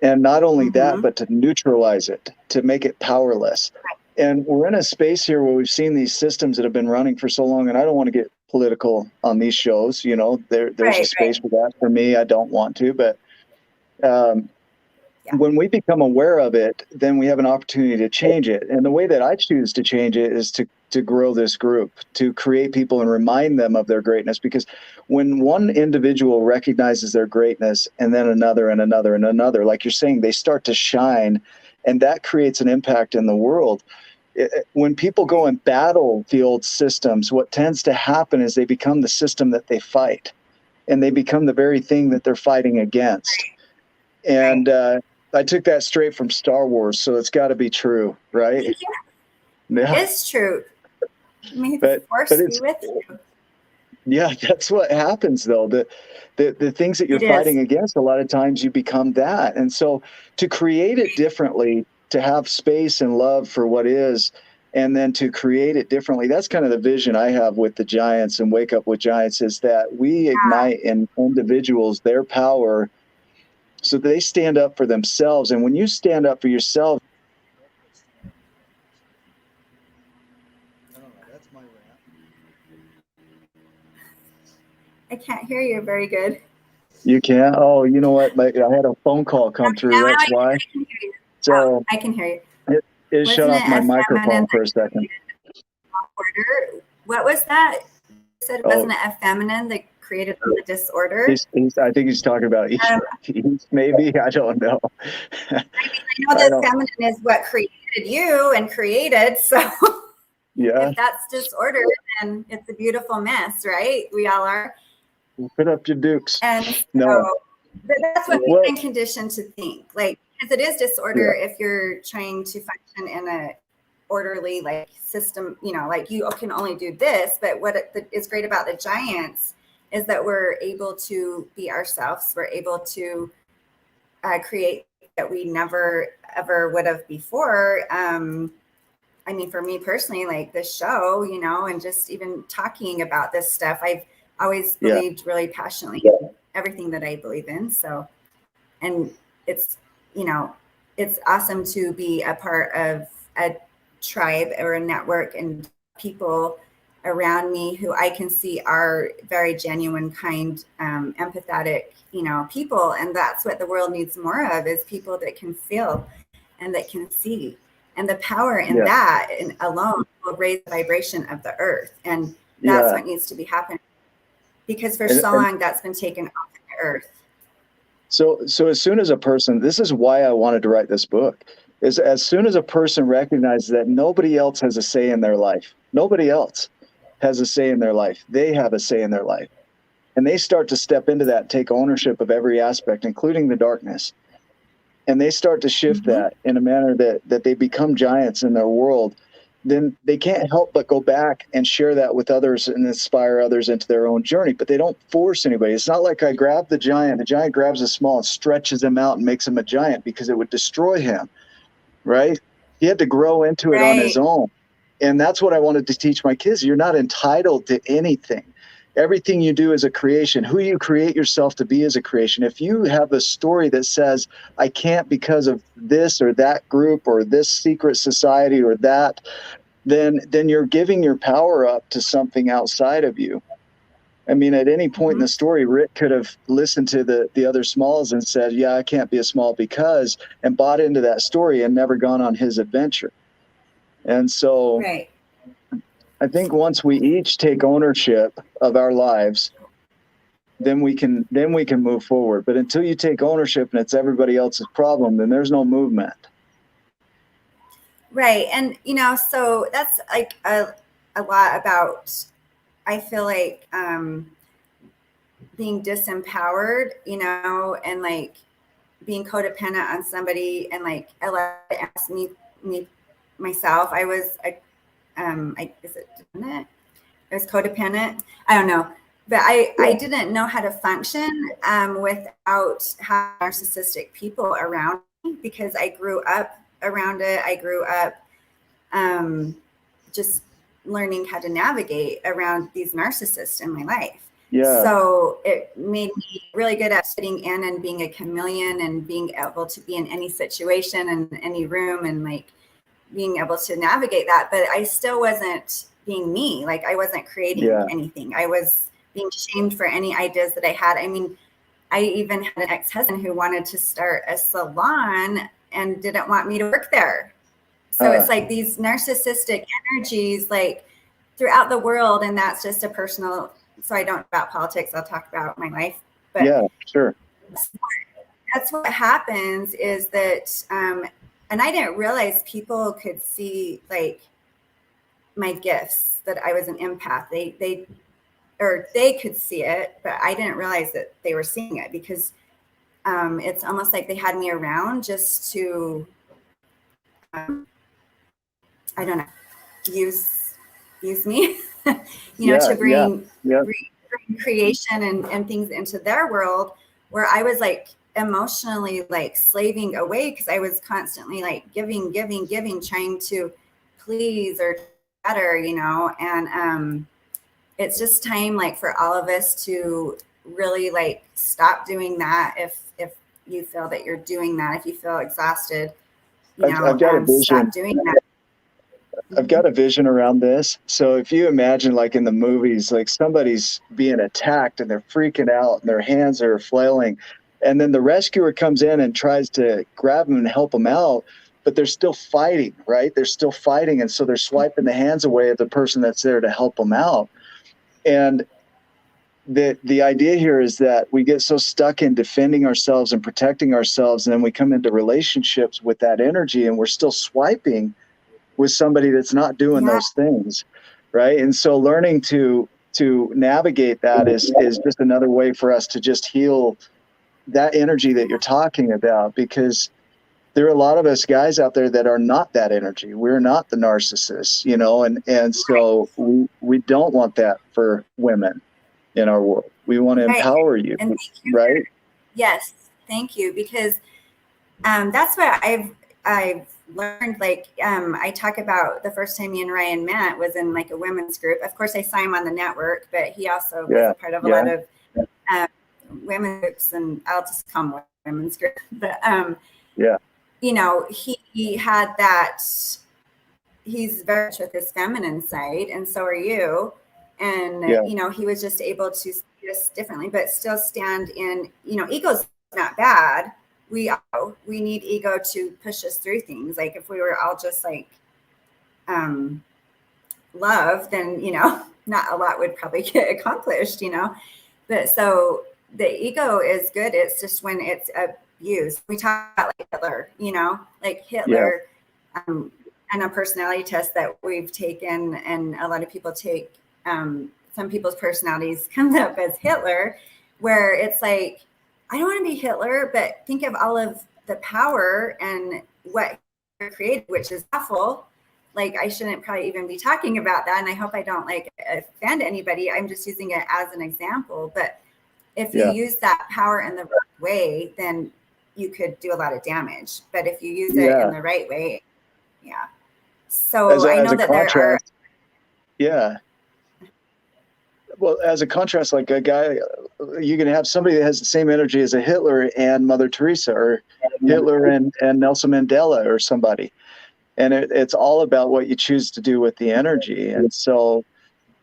And not only that, but to neutralize it, to make it powerless. Right. And we're in a space here where we've seen these systems that have been running for so long, and I don't want to get political on these shows. There's a space for that. For me, I don't want to, but when we become aware of it, then we have an opportunity to change it. And the way that I choose to change it is to grow this group, to create people and remind them of their greatness. Because when one individual recognizes their greatness and then another and another and another, like you're saying, they start to shine, and that creates an impact in the world. When people go in battlefield systems, what tends to happen is they become the system that they fight, and they become the very thing that they're fighting against. And I took that straight from Star Wars, so it's got to be true, right? Yeah. It's true. May the force be with you. Yeah, that's what happens, though. The things that you're fighting against, a lot of times you become that. And so to create it differently, to have space and love for what is, and then to create it differently, that's kind of the vision I have with the Giants and Wake Up with Giants, is that we ignite in individuals their power so they stand up for themselves. And when you stand up for yourself, I don't know, that's my rant. I can't hear you very good. You can't? Oh, you know what? I had a phone call come through. That's why. I can hear you. So I can hear you. It shut off my microphone for a second. What was that? You said it wasn't a feminine that created the disorder. I think he's talking about maybe. I don't know. I know that feminine is what created you and created. So if that's disorder, then it's a beautiful mess, right? We all are. Put up your dukes. And so that's what we've been conditioned to think. Because it is disorder if you're trying to function in a orderly system, you can only do this. But what is great about the Giants is that we're able to be ourselves. We're able to create that we never ever would have before. I mean, for me personally, this show, and just even talking about this stuff, I've always believed really passionately in everything that I believe in. So, and it's, it's awesome to be a part of a tribe or a network and people around me who I can see are very genuine, kind, empathetic, people. And that's what the world needs more of, is people that can feel and that can see. And the power in that alone will raise the vibration of the earth. And that's what needs to be happening. Because for so long, that's been taken off the earth. So as soon as a person, this is why I wanted to write this book, is as soon as a person recognizes that nobody else has a say in their life, nobody else has a say in their life, they have a say in their life. And they start to step into that, take ownership of every aspect, including the darkness. And they start to shift that in a manner that they become giants in their world. Then they can't help but go back and share that with others and inspire others into their own journey. But they don't force anybody. It's not like I grab the giant grabs the small and stretches him out and makes him a giant, because it would destroy him, right? He had to grow into it on his Right. own. And that's what I wanted to teach my kids. You're not entitled to anything. Everything you do is a creation. Who you create yourself to be is a creation. If you have a story that says, I can't because of this or that group or this secret society or that, then you're giving your power up to something outside of you. I mean, at any point in the story, Rick could have listened to the other smalls and said, yeah, I can't be a small because, and bought into that story and never gone on his adventure. And so Right. I think once we each take ownership of our lives, then we can move forward. But until you take ownership and it's everybody else's problem, then there's no movement. Right. And, so that's like a lot about, I feel like, being disempowered, and like being codependent on somebody, and like Ella asked me myself, I was, is it dependent? It was codependent. I don't know, but I didn't know how to function without having narcissistic people around me, because I grew up around it. I grew up just learning how to navigate around these narcissists in my life. Yeah. So it made me really good at sitting in and being a chameleon and being able to be in any situation and any room and like being able to navigate that. But I still wasn't being me. Like I wasn't creating anything. I was being shamed for any ideas that I had. I mean, I even had an ex-husband who wanted to start a salon and didn't want me to work there. So it's like these narcissistic energies like throughout the world. And that's just a personal, so I don't about politics, I'll talk about my life. But yeah, sure. That's what happens is that, and I didn't realize people could see like my gifts, that I was an empath. They could see it, but I didn't realize that they were seeing it, because it's almost like they had me around just to, I don't know, use me, to bring creation and things into their world, where I was like emotionally like slaving away, because I was constantly like giving, trying to please or better, and it's just time like for all of us to really like stop doing that. If you feel that you're doing that, if you feel exhausted, I've got a vision. Stop doing that. I've got a vision around this. So if you imagine like in the movies, like somebody's being attacked and they're freaking out and their hands are flailing, and then the rescuer comes in and tries to grab them and help them out, but they're still fighting, right? They're still fighting. And so they're swiping the hands away of the person that's there to help them out. And the idea here is that we get so stuck in defending ourselves and protecting ourselves, and then we come into relationships with that energy and we're still swiping with somebody that's not doing those things, right? And so learning to navigate that is just another way for us to just heal that energy that you're talking about, because there are a lot of us guys out there that are not that energy. We're not the narcissists, and so we don't want that for women in our world. We want to empower you, right? Yes, thank you, because that's what I've learned. Like I talk about the first time me and Ryan met was in like a women's group. Of course, I saw him on the network, but he also was a part of a lot of women's groups, and I'll just call them women's group. But he had that. He's very much with his feminine side, and so are you. And he was just able to see us differently, but still stand in. Ego's not bad. We need ego to push us through things. Like if we were all just like love, then not a lot would probably get accomplished. But so the ego is good. It's just when it's use. We talk about like Hitler, you know, like Hitler, and a personality test that we've taken, and a lot of people take, some people's personalities comes up as Hitler, where it's like, I don't want to be Hitler, but think of all of the power and what he created, which is awful. Like, I shouldn't probably even be talking about that. And I hope I don't like offend anybody. I'm just using it as an example. But if you use that power in the right way, then you could do a lot of damage. But if you use it in the right way, So I know that there are. Yeah. Well, as a contrast, like a guy, you can have somebody that has the same energy as a Hitler and Mother Teresa, or Hitler and Nelson Mandela, or somebody. And it's all about what you choose to do with the energy. And so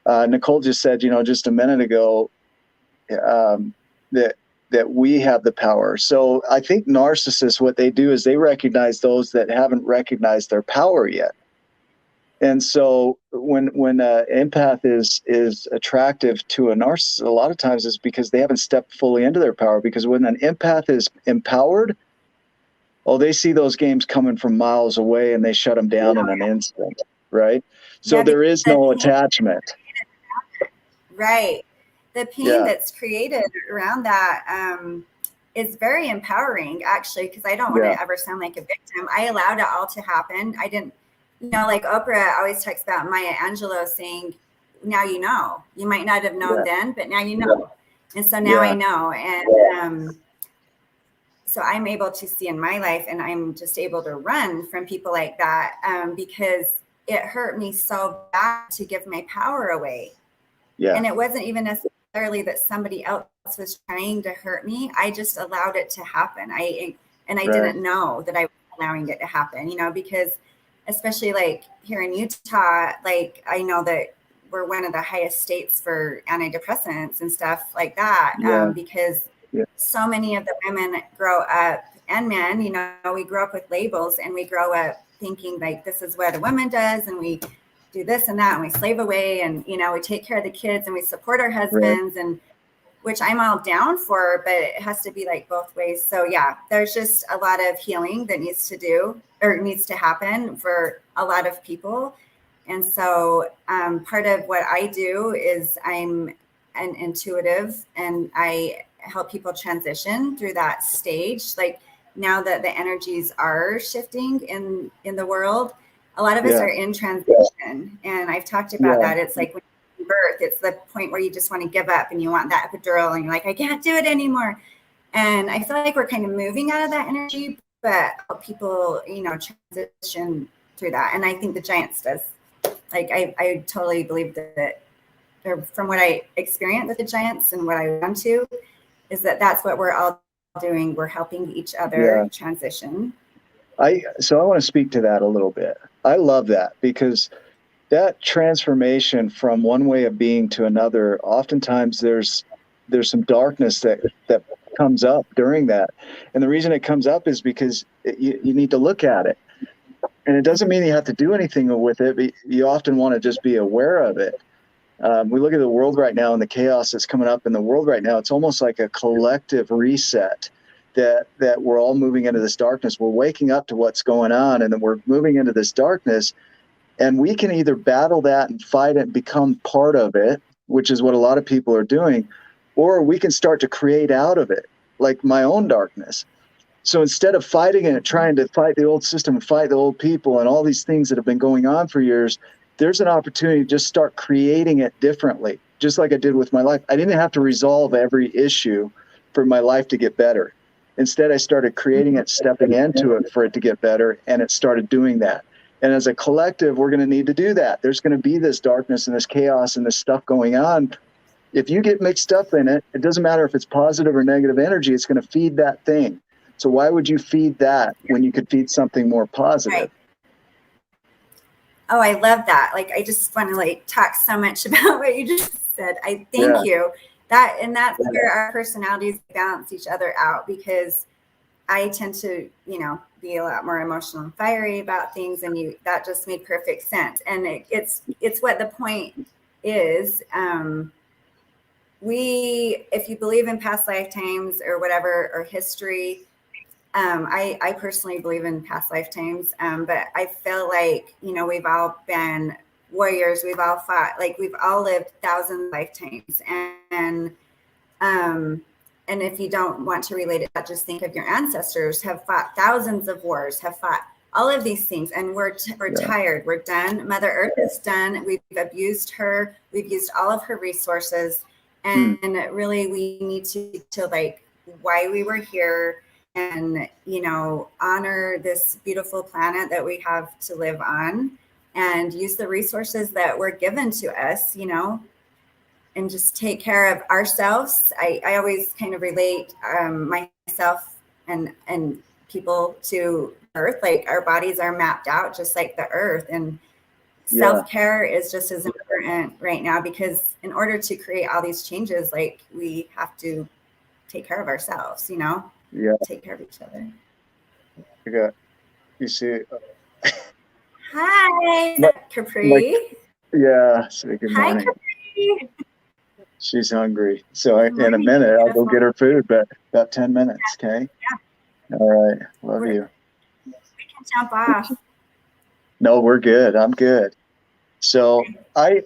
Nicole just said, you know, just a minute ago, that we have the power. So I think narcissists, what they do is they recognize those that haven't recognized their power yet. And so when an empath is attractive to a narcissist, a lot of times it's because they haven't stepped fully into their power. Because when an empath is empowered, they see those games coming from miles away and they shut them down in an instant, right? So there is no attachment. Right. The pain that's created around that is very empowering, actually, because I don't want to ever sound like a victim. I allowed it all to happen. I didn't, you know, like Oprah always talks about Maya Angelou saying, now you know. You might not have known then, but now you know. And so now I know. And so I'm able to see in my life, and I'm just able to run from people like that because it hurt me so bad to give my power away. Yeah. And it wasn't even necessarily that somebody else was trying to hurt me. I just allowed it to happen. I didn't know that I was allowing it to happen, you know, because especially like here in Utah, like I know that we're one of the highest states for antidepressants and stuff like that because so many of the women grow up, and men, you know, we grow up with labels, and we grow up thinking like this is what a woman does, and we do this and that, and we slave away, and you know, we take care of the kids, and we support our husbands, and which I'm all down for, but it has to be like both ways. So yeah, there's just a lot of healing that needs to happen for a lot of people. And so part of what I do is I'm an intuitive, and I help people transition through that stage. Like now that the energies are shifting in the world, a lot of us are in transition. And I've talked about that. It's like when you birth, it's the point where you just want to give up and you want that epidural and you're like, I can't do it anymore. And I feel like we're kind of moving out of that energy, but people, you know, transition through that. And I think the Giants does. Like I totally believe that, or from what I experienced with the Giants and what I went to, is that that's what we're all doing. We're helping each other transition. So I want to speak to that a little bit. I love that, because that transformation from one way of being to another, oftentimes there's some darkness that comes up during that. And the reason it comes up is because you need to look at it. And it doesn't mean you have to do anything with it, but you often want to just be aware of it. We look at the world right now and the chaos that's coming up in the world right now. It's almost like a collective reset that we're all moving into this darkness. We're waking up to what's going on, and then we're moving into this darkness. And we can either battle that and fight it and become part of it, which is what a lot of people are doing, or we can start to create out of it, like my own darkness. So instead of fighting it, trying to fight the old system and fight the old people and all these things that have been going on for years, there's an opportunity to just start creating it differently, just like I did with my life. I didn't have to resolve every issue for my life to get better. Instead, I started creating it, stepping into it for it to get better, and it started doing that. And as a collective, we're going to need to do that. There's going to be this darkness and this chaos and this stuff going on. If you get mixed up in it, it doesn't matter if it's positive or negative energy, it's going to feed that thing. So why would you feed that when you could feed something more positive? Right. Oh, I love that. Like, I just want to like talk so much about what you just said. I thank you. That's where our personalities balance each other out, because I tend to, you know, be a lot more emotional and fiery about things, and that just made perfect sense. And it's what the point is. If you believe in past lifetimes or whatever, or history, I personally believe in past lifetimes, but I feel like, we've all been warriors. We've all fought, like we've all lived thousands of lifetimes. And if you don't want to relate it, just think of your ancestors have fought thousands of wars, have fought all of these things, and we're tired. We're done. Mother Earth is done. We've abused her. We've used all of her resources, and really, we need to like why we were here, and honor this beautiful planet that we have to live on, and use the resources that were given to us. And just take care of ourselves. I always kind of relate myself and people to Earth. Like our bodies are mapped out just like the Earth, and self-care is just as important right now, because in order to create all these changes, like we have to take care of ourselves, take care of each other. You see. Hi, Capri. Say good morning. Hi, Capri. She's hungry. So in a minute, I'll go get her food, but about 10 minutes, okay? Yeah. All right. Love you. We can jump off. No, we're good. I'm good. So I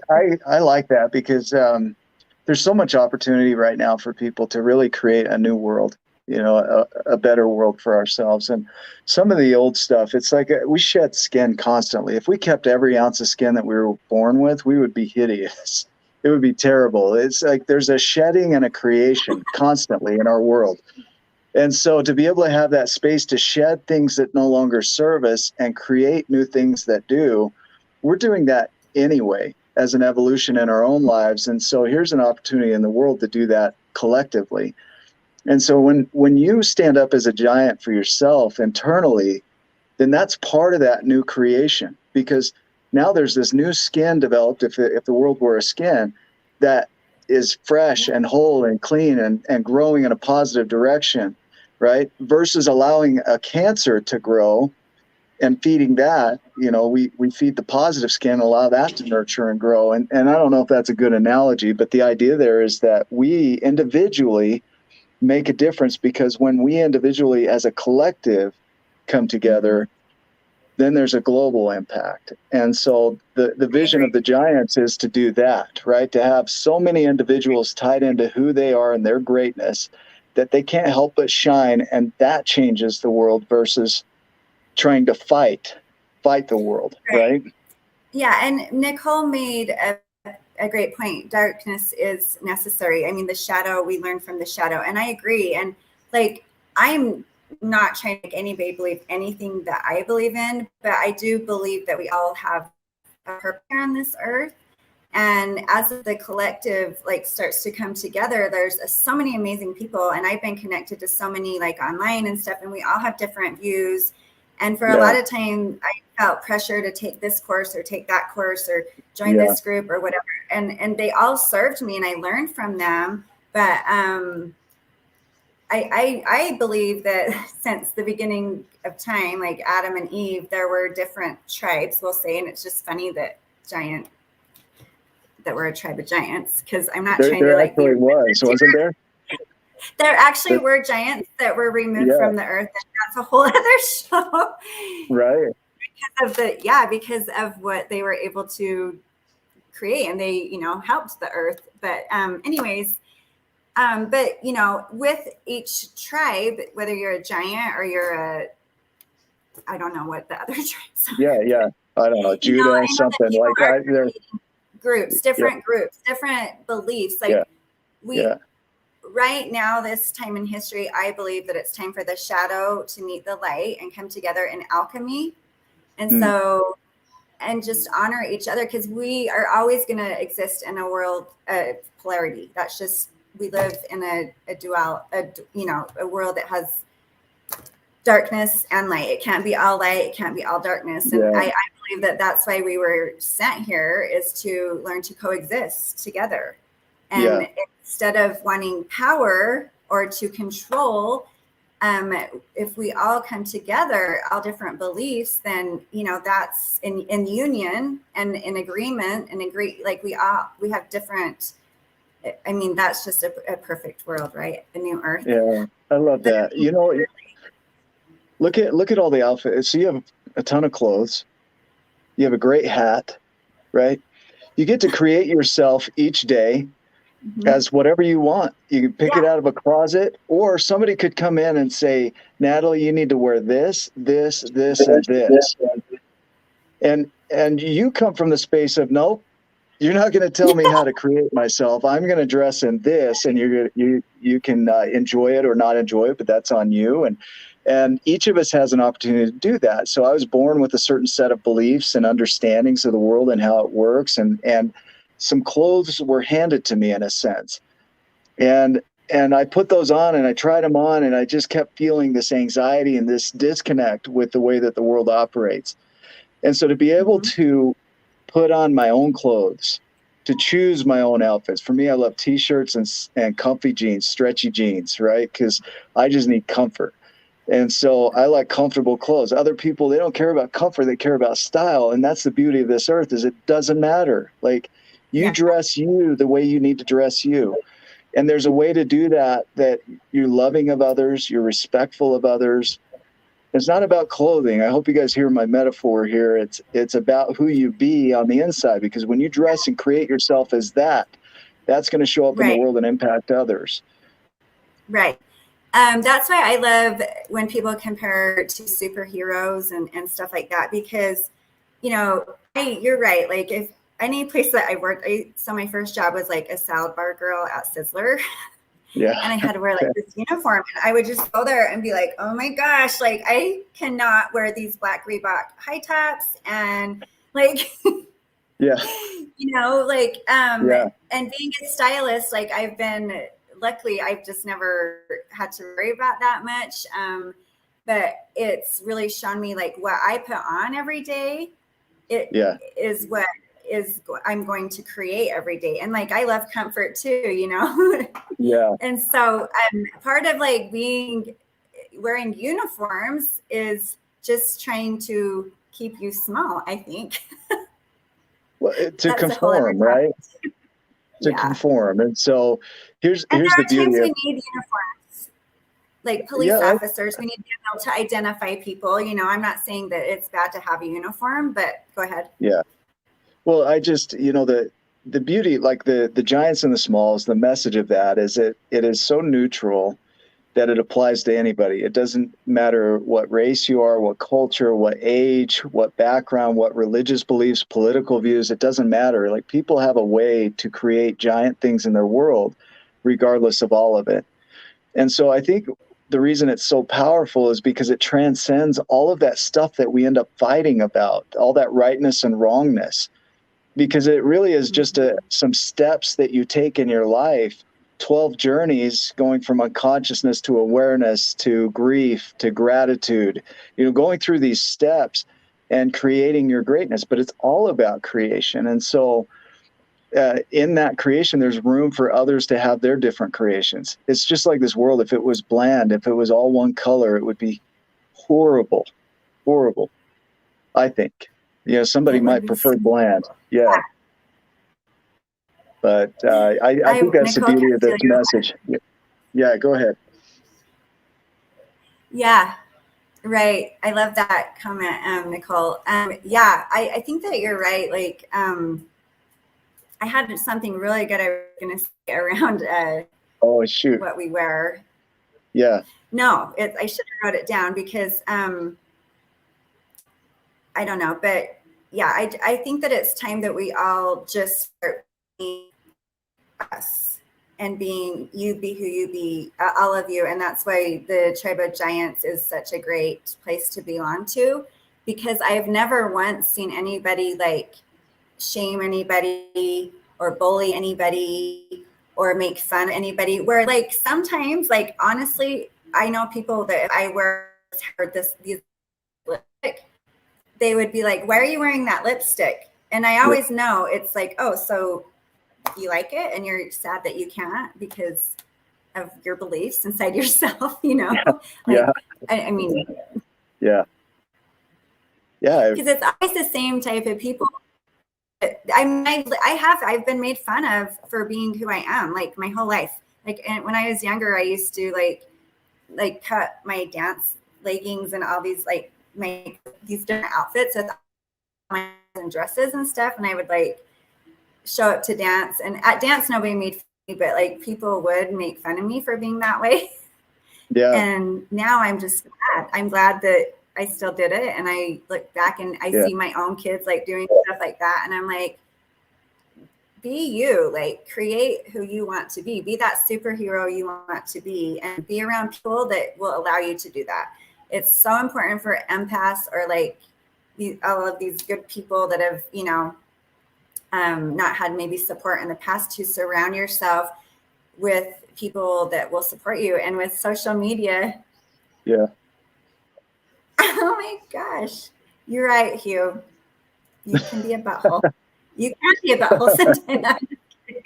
like that because there's so much opportunity right now for people to really create a new world, a better world for ourselves. And some of the old stuff, it's like we shed skin constantly. If we kept every ounce of skin that we were born with, we would be hideous. It would be terrible. It's like there's a shedding and a creation constantly in our world. And so to be able to have that space to shed things that no longer serve us and create new things that do, we're doing that anyway as an evolution in our own lives. And so here's an opportunity in the world to do that collectively. And so when you stand up as a giant for yourself internally, then that's part of that new creation, because now there's this new skin developed, if the world were a skin, that is fresh and whole and clean and growing in a positive direction, right? Versus allowing a cancer to grow and feeding that, we feed the positive skin, allow that to nurture and grow. And I don't know if that's a good analogy, but the idea there is that we individually make a difference, because when we individually as a collective come together, then there's a global impact. And so the vision of the Giants is to do that, right? To have so many individuals tied into who they are and their greatness that they can't help but shine, and that changes the world versus trying to fight the world, right? Yeah, and Nicole made a great point. Darkness is necessary. I mean, the shadow, we learn from the shadow, and I agree. And like, I'm not trying to make anybody believe anything that I believe in, but I do believe that we all have a purpose on this earth. And as the collective like starts to come together, there's so many amazing people, and I've been connected to so many like online and stuff, and we all have different views. And for a lot of time, I felt pressure to take this course or take that course or join this group or whatever. And they all served me, and I learned from them. But I believe that since the beginning of time, like Adam and Eve, there were different tribes, we'll say. And it's just funny that we're a tribe of giants, because I'm not trying to like. There actually wasn't there? There actually were giants that were removed from the earth, and that's a whole other show. Right. Because of what they were able to create, and they, helped the earth. But anyways, but with each tribe, whether you're a giant or you're I don't know what the other tribes are. Yeah. I don't know, Judah or something like that. Groups, different beliefs. Like right now, this time in history, I believe that it's time for the shadow to meet the light and come together in alchemy. And so, and just honor each other, because we are always going to exist in a world of polarity. That's just, we live in a world that has darkness and light. It can't be all light. It can't be all darkness. And I believe that that's why we were sent here, is to learn to coexist together. And instead of wanting power or to control, if we all come together, all different beliefs, then, that's in union and in agreement and agree, like we have different, I mean, that's just a perfect world, right? The new earth. Yeah, I love that. Look at all the outfits. So you have a ton of clothes. You have a great hat, right? You get to create yourself each day as whatever you want. You can pick it out of a closet, or somebody could come in and say, Natalie, you need to wear this, this, this, and this. And you come from the space of, nope, you're not going to tell me how to create myself. I'm going to dress in this, and you can enjoy it or not enjoy it, but that's on you. And each of us has an opportunity to do that. So I was born with a certain set of beliefs and understandings of the world and how it works, and some clothes were handed to me in a sense. And I put those on and I tried them on, and I just kept feeling this anxiety and this disconnect with the way that the world operates. And so to be able to put on my own clothes, to choose my own outfits. For me, I love t-shirts and comfy jeans, stretchy jeans, right? Because I just need comfort. And so I like comfortable clothes. Other people, they don't care about comfort, they care about style. And that's the beauty of this earth, is it doesn't matter. Like, you dress you the way you need to dress you. And there's a way to do that you're loving of others, you're respectful of others. It's not about clothing. I hope you guys hear my metaphor here. It's about who you be on the inside, because when you dress and create yourself as that's going to show up in the world and impact others. Right. That's why I love when people compare to superheroes and stuff like that, because, you're right. Like, if any place that I worked, so my first job was like a salad bar girl at Sizzler. Yeah. And I had to wear like this uniform, and I would just go there and be like, oh my gosh, like I cannot wear these black Reebok high tops, and like, and being a stylist, like luckily I've just never had to worry about that much. But it's really shown me like what I put on every day, is what I'm going to create every day. And like, I love comfort too, And so part of like wearing uniforms is just trying to keep you small, I think. Well, to conform, right? To conform. And so here's the beauty. We need uniforms. Like police officers, we need to be able to identify people. I'm not saying that it's bad to have a uniform, but go ahead. Yeah. Well, I just, the beauty, like the giants and the smalls, the message of that is it is so neutral that it applies to anybody. It doesn't matter what race you are, what culture, what age, what background, what religious beliefs, political views. It doesn't matter. Like, people have a way to create giant things in their world, regardless of all of it. And so I think the reason it's so powerful is because it transcends all of that stuff that we end up fighting about, all that rightness and wrongness. Because it really is just some steps that you take in your life, 12 journeys going from unconsciousness to awareness to grief to gratitude, going through these steps and creating your greatness. But it's all about creation. And so in that creation, there's room for others to have their different creations. It's just like this world. If it was bland, if it was all one color, it would be horrible, I think. Somebody might prefer bland. Yeah. But I think that's the beauty of this message. Yeah, go ahead. Yeah, right. I love that comment, Nicole. I think that you're right. Like, I had something really good I was going to say around what we wear. Yeah. No, I should have wrote it down because I don't know, but yeah, I think that it's time that we all just start being us and being you, be who you be, all of you. And that's why the Tribe of Giants is such a great place to belong to, because I've never once seen anybody like shame anybody or bully anybody or make fun of anybody, where like sometimes, like, honestly, I know people that if I wear these lipstick, they would be like, why are you wearing that lipstick? And I always know it's like, oh, so you like it and you're sad that you can't because of your beliefs inside yourself, I mean, because it's always the same type of people. I've been made fun of for being who I am, like, my whole life. Like, and when I was younger, I used to like cut my dance leggings and all these like make these different outfits with my and dresses and stuff, and I would like show up to dance, and at dance nobody made fun of me, but like people would make fun of me for being that way. Yeah. And now I'm just glad. I'm glad that I still did it, and I look back and I see my own kids like doing stuff like that, and I'm like, be you, like create who you want to be that superhero you want to be, and be around people that will allow you to do that. It's so important for empaths or like all of these good people that have, you know, not had maybe support in the past, to surround yourself with people that will support you. And with social media, Yeah. oh my gosh, you're right, Hugh. You can be a butthole. You can be a butthole sometimes.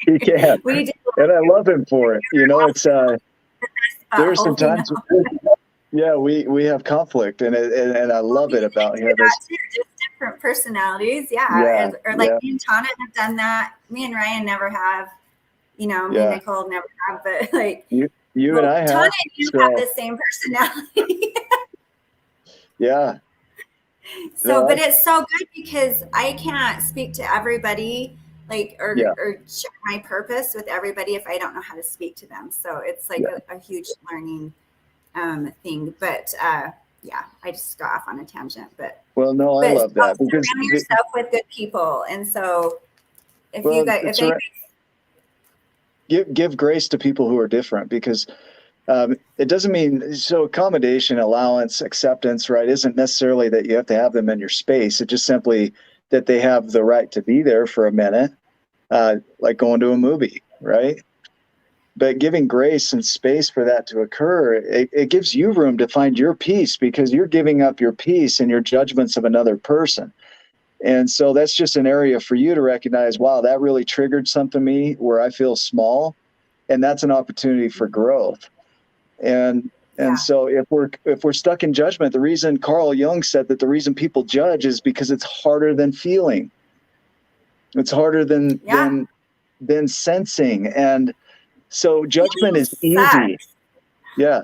He can. We do. And I love him for it. You know, it's there's some times, yeah, we have conflict, and I love it about him. Just different personalities, yeah. Or like me and Tana have done that. Me and Ryan never have. You know, me and Nicole never have. But like you and I have. Tana and you have the same personality. Yeah. So, but it's so good because I can't speak to everybody, like, or share my purpose with everybody if I don't know how to speak to them. So it's like a huge learning thing. But yeah, I just got off on a tangent. But well, no, I love that because surround yourself with good people, and so if you guys, give grace to people who are different, because it doesn't mean, so accommodation, allowance, acceptance, right, isn't necessarily that you have to have them in your space. It's just simply that they have the right to be there for a minute, like going to a movie, right? But giving grace and space for that to occur, it gives you room to find your peace, because you're giving up your peace and your judgments of another person. And so that's just an area for you to recognize, wow, that really triggered something in me where I feel small, and that's an opportunity for growth. And so if we're stuck in judgment, the reason Carl Jung said that the reason people judge is because it's harder than feeling. It's harder than sensing. And so judgment is easy. Yeah.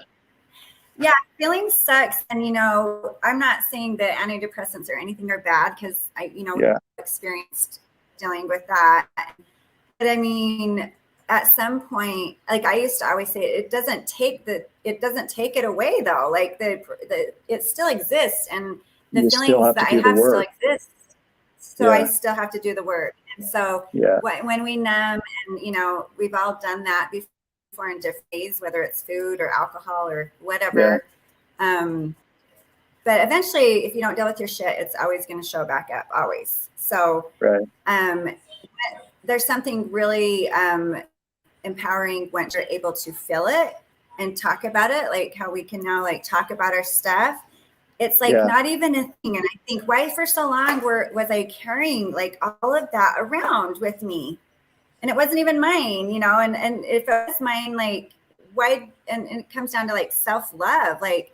Yeah, feeling sucks. And, you know, I'm not saying that antidepressants or anything are bad, because I, you know, experienced dealing with that. But I mean, at some point, like I used to always say, it doesn't take it away though. Like it still exists, and the feelings that I have still exist. So I still have to do the work. And so when we numb, and you know, we've all done that before in different ways, whether it's food or alcohol or whatever. But eventually, if you don't deal with your shit, it's always going to show back up, always. So there's something really empowering when you're able to feel it and talk about it, like how we can now like talk about our stuff. It's like not even a thing. And I think why for so long was I carrying like all of that around with me, and it wasn't even mine, you know, and if it was mine, like why, and it comes down to like self-love, like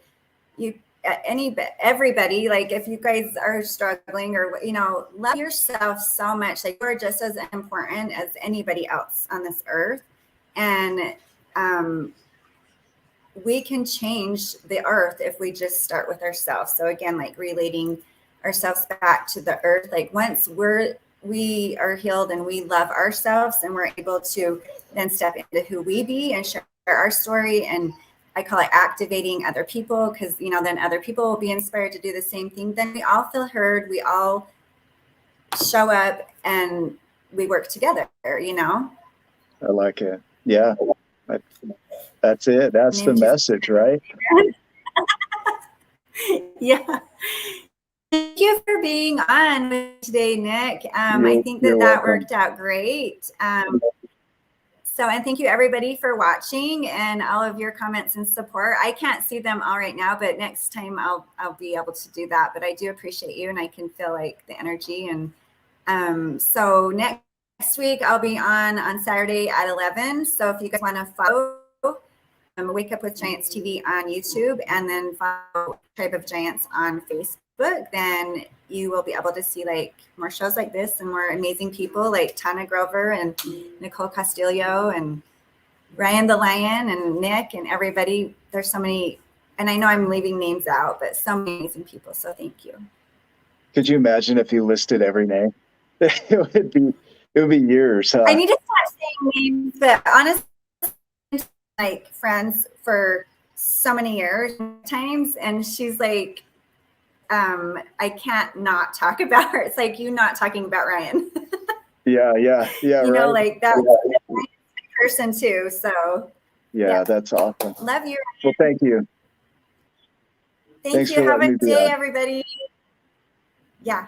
everybody, like if you guys are struggling or, you know, love yourself so much, like you're just as important as anybody else on this earth. And we can change the earth if we just start with ourselves. So again, like relating ourselves back to the earth, like once we are healed and we love ourselves, and we're able to then step into who we be and share our story. And I call it activating other people, because, you know, then other people will be inspired to do the same thing. Then we all feel heard, we all show up, and we work together, you know? I like it. Yeah. That's it. That's the message, right? Yeah. Thank you for being on today, Nick. I think that worked out great. So, and thank you everybody for watching and all of your comments and support. I can't see them all right now, but next time I'll be able to do that. But I do appreciate you, and I can feel like the energy. And so next week I'll be on Saturday at 11. So if you guys want to follow Wake Up with Giants TV on YouTube, and then follow Tribe of Giants on Facebook, then you will be able to see like more shows like this and more amazing people like Tana Grover and Nicole Castillo and Ryan the Lion and Nick and everybody. There's so many And I know I'm leaving names out, but so many amazing people. So thank you. Could you imagine if you listed every name? It would be years. I need to stop saying names, but honestly, like friends for so many years times, and she's like, I can't not talk about her. It's like you not talking about Ryan. Yeah. You know, Right. like that's a person too. So Yeah, that's awesome. love you. Well, thank you. Thank Thanks you. for Have letting a me good do day, that. everybody. Yeah.